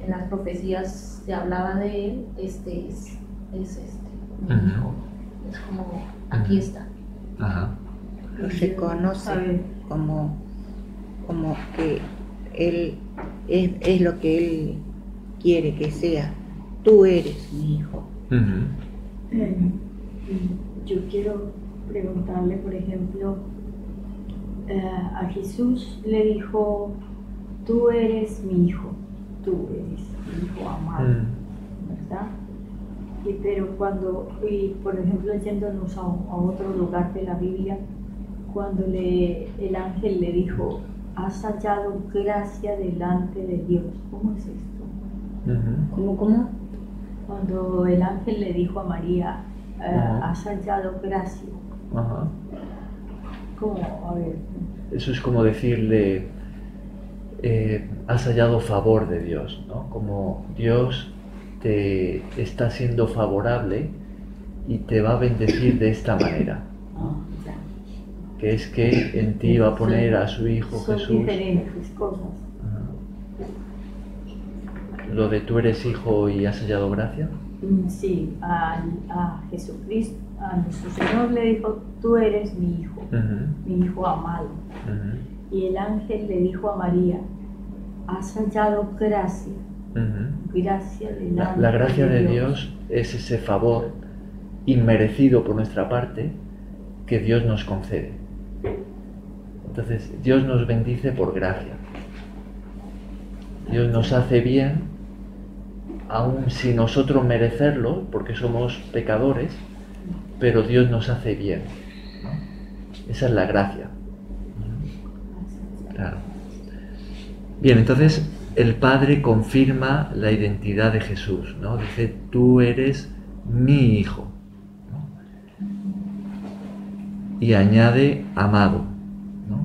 S2: en las profecías se hablaba de él, este es mi hijo. Es como, aquí está.
S1: Ajá.
S4: Lo reconoce como que Él es lo que Él quiere que sea. Tú eres mi hijo.
S6: Yo quiero preguntarle, por ejemplo, a Jesús le dijo, tú eres mi hijo, tú eres mi hijo amado, ¿verdad? Pero por ejemplo, yéndonos a otro lugar de la Biblia, cuando el ángel le dijo, has hallado gracia delante de Dios, ¿cómo es esto?
S5: ¿Cómo?
S6: Cuando el ángel le dijo a María, has hallado gracia.
S1: Ajá.
S6: ¿Cómo? A ver.
S1: Eso es como decirle, has hallado favor de Dios, ¿no? Como Dios te está siendo favorable y te va a bendecir de esta manera. Que es que en ti va a poner a su Hijo
S6: Son
S1: Jesús.
S6: diferentes cosas.
S1: Lo de tú eres hijo y has hallado gracia.
S6: Sí, a Jesucristo, a nuestro Señor le dijo, tú eres mi hijo, mi hijo amado. Y el ángel le dijo a María, has hallado gracia. Gracia delante
S1: La gracia de
S6: Dios.
S1: Dios es ese favor inmerecido por nuestra parte que Dios nos concede. Entonces, Dios nos bendice por gracia. Dios nos hace bien, aun sin nosotros merecerlo, porque somos pecadores, pero Dios nos hace bien, ¿no? Esa es la gracia. Claro. Bien, entonces el Padre confirma la identidad de Jesús, ¿no? Dice, tú eres mi hijo, ¿no? Y añade amado, ¿no?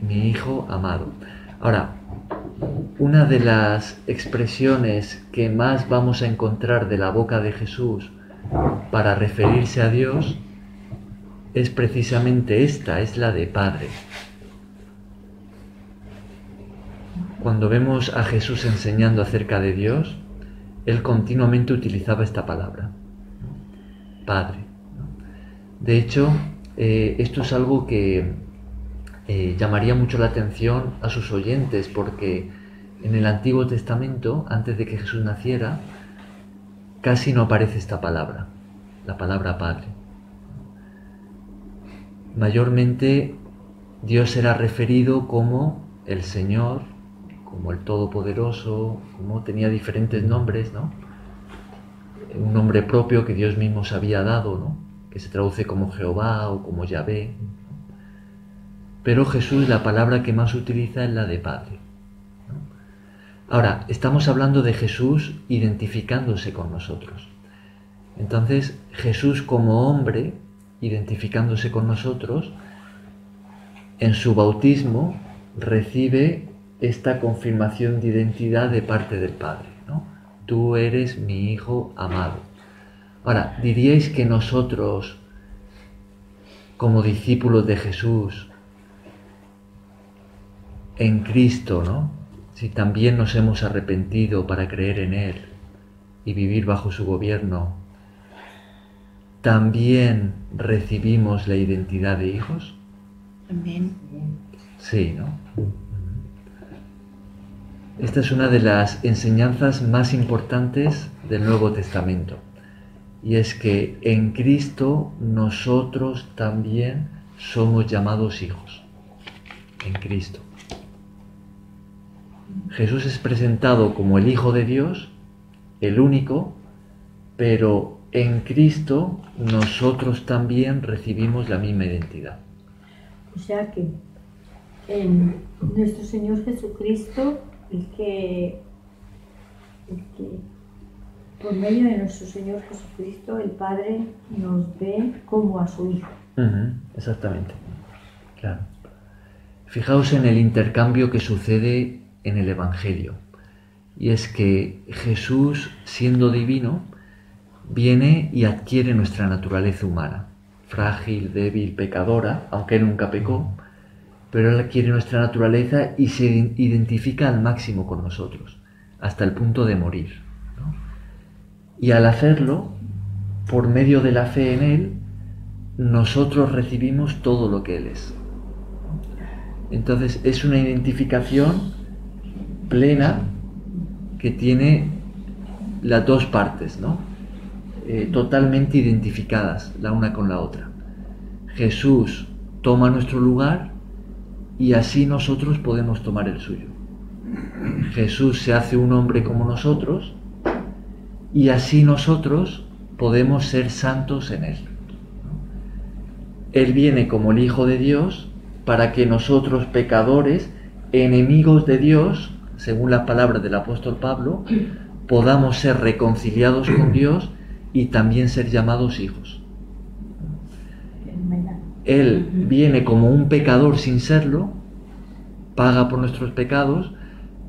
S1: Mi hijo amado. Ahora, una de las expresiones que más vamos a encontrar de la boca de Jesús para referirse a Dios es precisamente esta, es la de Padre. Cuando vemos a Jesús enseñando acerca de Dios, Él continuamente utilizaba esta palabra, Padre. De hecho, esto es algo que llamaría mucho la atención a sus oyentes, porque en el Antiguo Testamento, antes de que Jesús naciera, casi no aparece esta palabra, la palabra Padre. Mayormente Dios era referido como el Señor, como el Todopoderoso, como tenía diferentes nombres, ¿no? Un nombre propio que Dios mismo se había dado, ¿no? Que se traduce como Jehová o como Yahvé. Pero Jesús, la palabra que más utiliza es la de Padre. Ahora, estamos hablando de Jesús identificándose con nosotros. Entonces, Jesús como hombre, identificándose con nosotros, en su bautismo recibe esta confirmación de identidad de parte del Padre, ¿no? Tú eres mi Hijo amado. Ahora, ¿diríais que nosotros, como discípulos de Jesús, en Cristo, ¿no? Si también nos hemos arrepentido para creer en Él y vivir bajo su gobierno, ¿también recibimos la identidad de hijos?
S4: Amén.
S1: Sí, ¿no? Esta es una de las enseñanzas más importantes del Nuevo Testamento, y es que en Cristo nosotros también somos llamados hijos. En Cristo. Jesús es presentado como el Hijo de Dios, el único, pero en Cristo nosotros también recibimos la misma identidad.
S6: O sea que en nuestro Señor Jesucristo, el que por medio de nuestro Señor Jesucristo, el Padre nos ve como a su Hijo.
S1: Exactamente, claro. Fijaos en el intercambio que sucede en el Evangelio. Y es que Jesús, siendo divino, viene y adquiere nuestra naturaleza humana, frágil, débil, pecadora, aunque Él nunca pecó, pero Él adquiere nuestra naturaleza y se identifica al máximo con nosotros, hasta el punto de morir, ¿no? Y al hacerlo, por medio de la fe en Él, nosotros recibimos todo lo que Él es. Entonces es una identificación plena que tiene las dos partes, ¿no? Totalmente identificadas la una con la otra. Jesús toma nuestro lugar y así nosotros podemos tomar el suyo. Jesús se hace un hombre como nosotros y así nosotros podemos ser santos en Él. Él viene como el Hijo de Dios para que nosotros, pecadores, enemigos de Dios, según las palabras del apóstol Pablo, podamos ser reconciliados con Dios y también ser llamados hijos. Él viene como un pecador sin serlo, paga por nuestros pecados,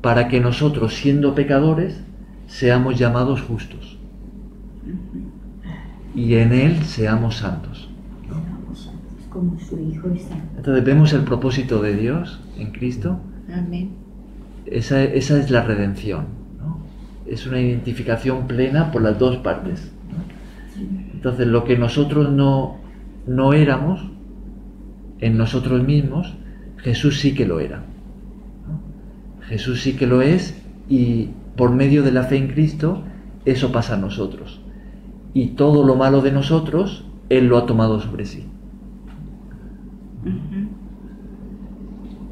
S1: para que nosotros, siendo pecadores, seamos llamados justos. Y en Él seamos santos.
S6: Como su Hijo es santo.
S1: Entonces vemos el propósito de Dios en Cristo.
S4: Amén.
S1: Esa es la redención, ¿no? Es una identificación plena por las dos partes, ¿no? Entonces lo que nosotros no éramos en nosotros mismos, Jesús sí que lo era, ¿no? Jesús sí que lo es, y por medio de la fe en Cristo eso pasa a nosotros, y todo lo malo de nosotros Él lo ha tomado sobre sí.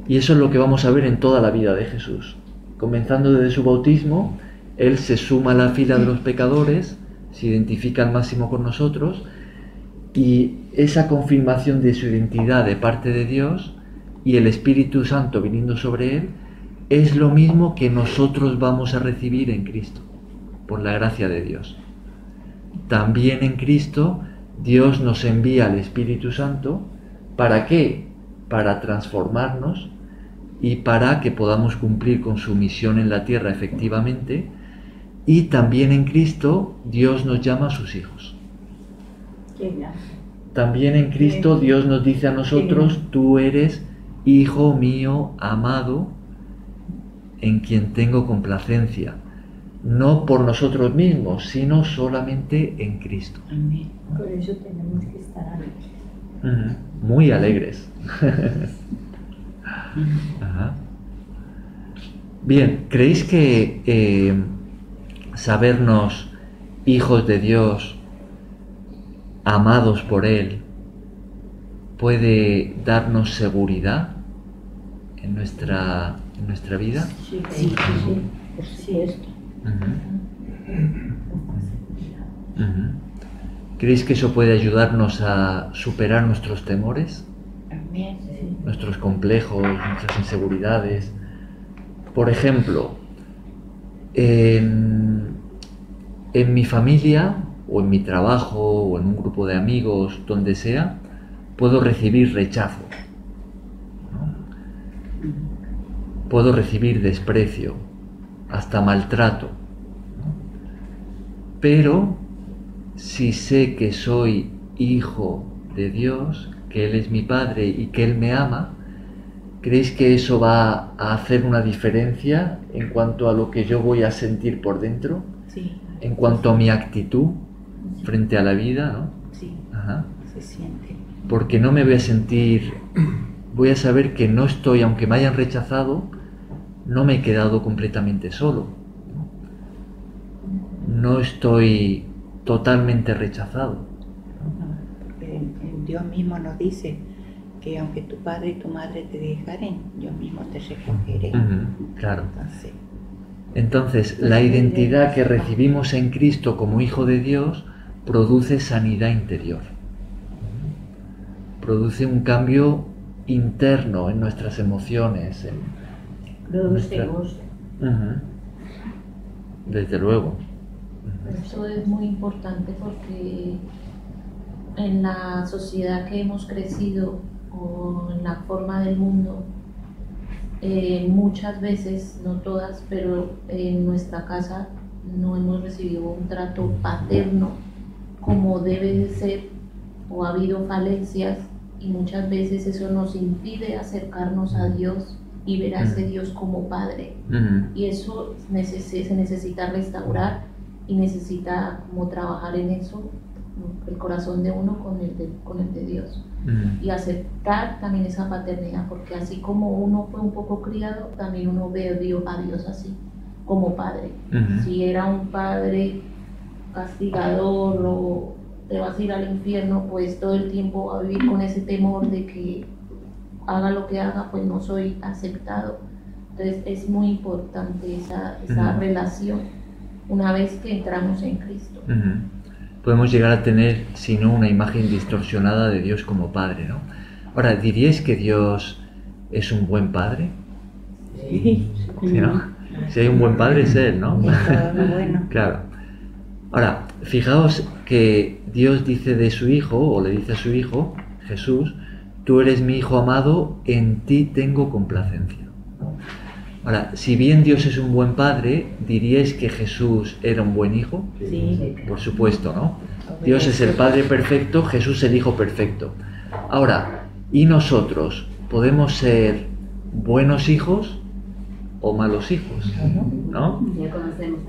S1: Y eso es lo que vamos a ver en toda la vida de Jesús. Comenzando desde su bautismo, Él se suma a la fila de los pecadores, se identifica al máximo con nosotros, y esa confirmación de su identidad de parte de Dios y el Espíritu Santo viniendo sobre Él es lo mismo que nosotros vamos a recibir en Cristo, por la gracia de Dios. También en Cristo Dios nos envía al Espíritu Santo. ¿Para qué? Para transformarnos y para que podamos cumplir con su misión en la tierra efectivamente, y también en Cristo Dios nos llama a sus hijos. También en Cristo Dios nos dice a nosotros: tú eres hijo mío amado, en quien tengo complacencia, no por nosotros mismos, sino solamente en Cristo.
S4: Amén.
S6: Por eso tenemos que estar alegres.
S1: Muy alegres. Ajá. Bien, ¿creéis que sabernos hijos de Dios, amados por Él, puede darnos seguridad en nuestra vida?
S6: Sí,
S4: Por supuesto.
S1: ¿Creéis que eso puede ayudarnos a superar nuestros temores,
S4: Amén.
S1: nuestros complejos, nuestras inseguridades? Por ejemplo, en mi familia, o en mi trabajo, o en un grupo de amigos, donde sea, puedo recibir rechazo, ¿no? Puedo recibir desprecio, hasta maltrato, ¿no? Pero si sé que soy hijo de Dios, que Él es mi Padre y que Él me ama, ¿creéis que eso va a hacer una diferencia en cuanto a lo que yo voy a sentir por dentro?
S4: Sí.
S1: En cuanto a mi actitud frente a la vida, ¿no?
S4: Sí.
S1: Ajá.
S4: Se siente.
S1: Porque no me voy a sentir, voy a saber que no estoy, aunque me hayan rechazado, no me he quedado completamente solo, no estoy totalmente rechazado.
S4: No, porque Dios mismo nos dice que aunque tu padre y tu madre te dejaren, yo mismo te recogeré.
S1: Claro.
S4: Entonces,
S1: Entonces, la identidad que recibimos en Cristo como Hijo de Dios produce sanidad interior. Produce un cambio interno en nuestras emociones.
S5: Produce gozo.
S1: Desde luego.
S2: Eso es muy importante porque en la sociedad que hemos crecido o en la forma del mundo, muchas veces, no todas, pero en nuestra casa no hemos recibido un trato paterno como debe de ser, o ha habido falencias, y muchas veces eso nos impide acercarnos a Dios y ver a ese Dios como Padre. Y eso se necesita restaurar y necesita como trabajar en eso, el corazón de uno con el de Dios. Y aceptar también esa paternidad, porque así como uno fue un poco criado, también uno ve a Dios así, como Padre. Si era un padre castigador o te vas a ir al infierno, pues todo el tiempo va a vivir con ese temor de que haga lo que haga, pues no soy aceptado. Entonces es muy importante esa relación una vez que entramos en Cristo.
S1: Podemos llegar a tener, si no, una imagen distorsionada de Dios como Padre, ¿no? Ahora, ¿diríais que Dios es un buen Padre?
S6: Sí.
S1: ¿Sí, no? Si hay un buen Padre es Él, ¿no?
S4: Bueno.
S1: Claro. Ahora, fijaos que Dios dice de su Hijo, o le dice a su Hijo, Jesús: tú eres mi Hijo amado, en ti tengo complacencia. Ahora, si bien Dios es un buen Padre, ¿diríais que Jesús era un buen Hijo?
S6: Sí.
S1: Por supuesto, ¿no? Dios es el Padre perfecto, Jesús el Hijo perfecto. Ahora, ¿y nosotros podemos ser buenos hijos o malos hijos? ¿No?
S5: Ya conocemos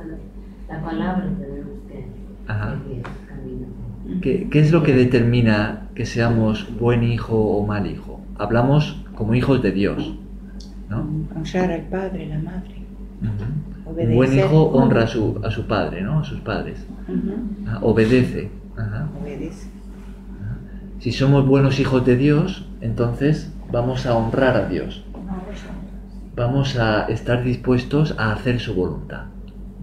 S5: la palabra, tenemos que caminar.
S1: ¿Qué es lo que determina que seamos buen hijo o mal hijo? Hablamos como hijos de Dios, ¿no?
S4: Honrar al padre, la madre.
S1: Un buen hijo honra a su padre, ¿no? A sus padres. Obedece.
S4: Obedece.
S1: Si somos buenos hijos de Dios, entonces vamos a honrar a Dios. Vamos a estar dispuestos a hacer su voluntad,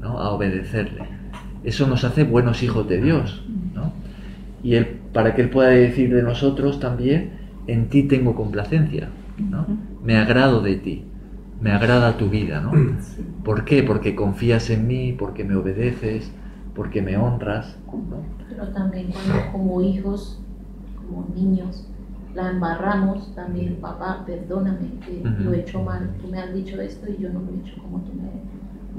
S1: ¿no? A obedecerle. Eso nos hace buenos hijos de Dios, ¿no? Y Él, para que Él pueda decir de nosotros también: en ti tengo complacencia, ¿no? Me agrado de ti, me agrada tu vida, ¿no? ¿Por qué? Porque confías en mí, porque me obedeces, porque me honras, ¿no?
S2: Pero también cuando como hijos, como niños, la embarramos, también: papá, perdóname, que lo he hecho mal, tú me has dicho esto y yo no lo he hecho como tú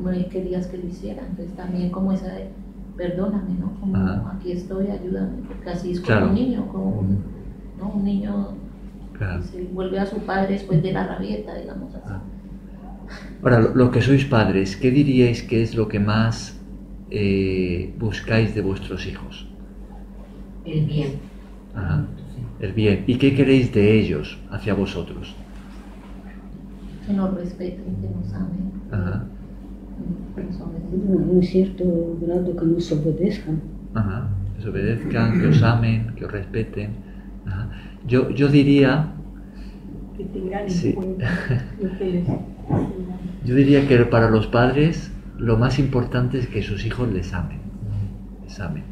S2: me querías que lo hiciera. Entonces también como esa de perdóname, ¿no? Como aquí estoy, ayúdame, porque así es como un niño, como un niño que se vuelve a su padre después de la rabieta, digamos así.
S1: Ahora, los que sois padres, ¿qué diríais que es lo que más buscáis de vuestros hijos?
S5: El bien.
S1: El bien. ¿Y qué queréis de ellos hacia vosotros?
S2: Que nos respeten, que nos amen.
S5: Un cierto grado que nos obedezcan.
S1: Que os obedezcan, que os amen, que os respeten. Yo diría...
S6: Que tengan en cuenta lo que les...
S1: Yo diría que para los padres lo más importante es que sus hijos les amen. Les amen.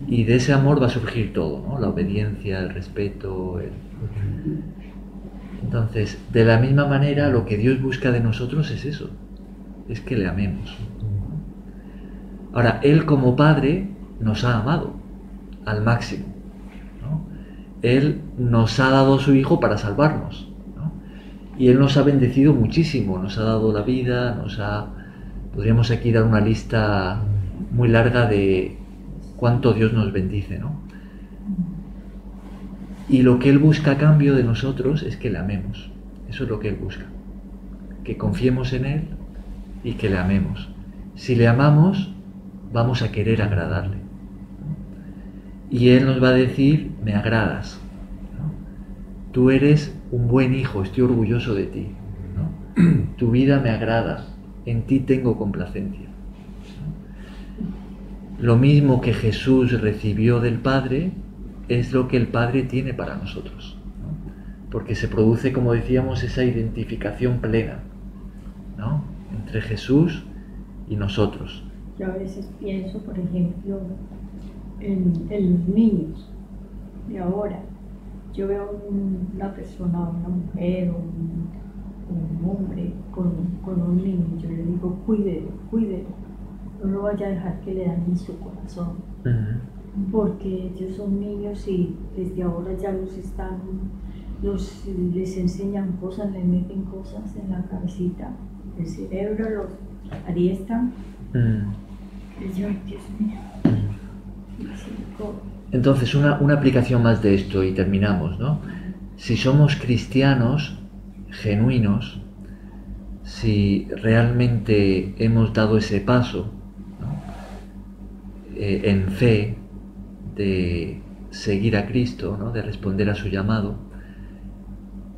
S1: Y de ese amor va a surgir todo, ¿no? La obediencia, el respeto. Entonces, de la misma manera, lo que Dios busca de nosotros es eso. Es que le amemos. Ahora, Él como Padre nos ha amado al máximo, ¿no? Él nos ha dado a su Hijo para salvarnos, ¿no? Y Él nos ha bendecido muchísimo, nos ha dado la vida, podríamos aquí dar una lista muy larga de cuánto Dios nos bendice, ¿no? Y lo que Él busca a cambio de nosotros es que le amemos. Eso es lo que Él busca. Que confiemos en Él y que le amemos. Si le amamos, vamos a querer agradarle, ¿no? Y Él nos va a decir: me agradas, ¿no? Tú eres un buen hijo, estoy orgulloso de ti, ¿no? Tu vida me agrada, en ti tengo complacencia, ¿no? Lo mismo que Jesús recibió del Padre es lo que el Padre tiene para nosotros, ¿no? Porque se produce, como decíamos, esa identificación plena, ¿no? Entre Jesús y nosotros.
S6: Yo a veces pienso, por ejemplo, en los niños de ahora. Yo veo una persona, una mujer o un hombre con un niño, yo le digo, cuídelo, no lo vaya a dejar que le dañen su corazón, porque ellos son niños y desde ahora ya les enseñan cosas, les meten cosas en la cabecita, el cerebro los ariestan. Yo, Dios mío.
S1: Entonces, una aplicación más de esto y terminamos, ¿no? Si somos cristianos genuinos, si realmente hemos dado ese paso, ¿no? En fe de seguir a Cristo, ¿no? De responder a su llamado,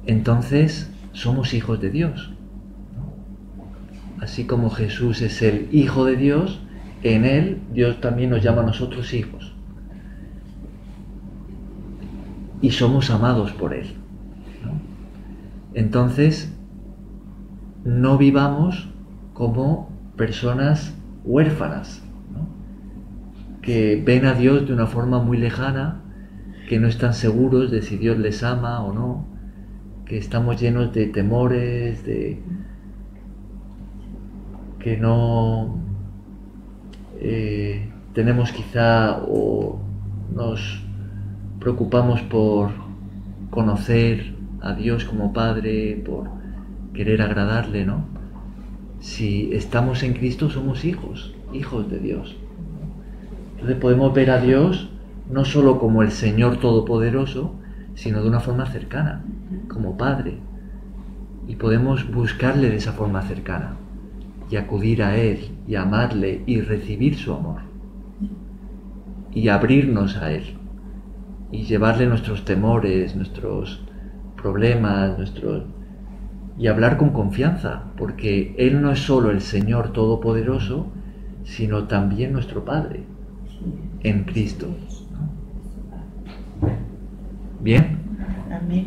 S1: entonces somos hijos de Dios, ¿no? Así como Jesús es el Hijo de Dios, en Él Dios también nos llama a nosotros hijos. Y somos amados por Él, ¿no? Entonces, no vivamos como personas huérfanas, ¿no? Que ven a Dios de una forma muy lejana, que no están seguros de si Dios les ama o no, que estamos llenos de temores, que no tenemos quizá o nos preocupamos por conocer a Dios como Padre, por querer agradarle, ¿no? Si estamos en Cristo somos hijos de Dios. Entonces podemos ver a Dios no solo como el Señor Todopoderoso, sino de una forma cercana, como Padre. Y podemos buscarle de esa forma cercana y acudir a Él y amarle y recibir su amor y abrirnos a Él y llevarle nuestros temores, nuestros problemas, y hablar con confianza, porque Él no es solo el Señor Todopoderoso, sino también nuestro Padre en Cristo, ¿no? ¿Bien?
S4: Amén.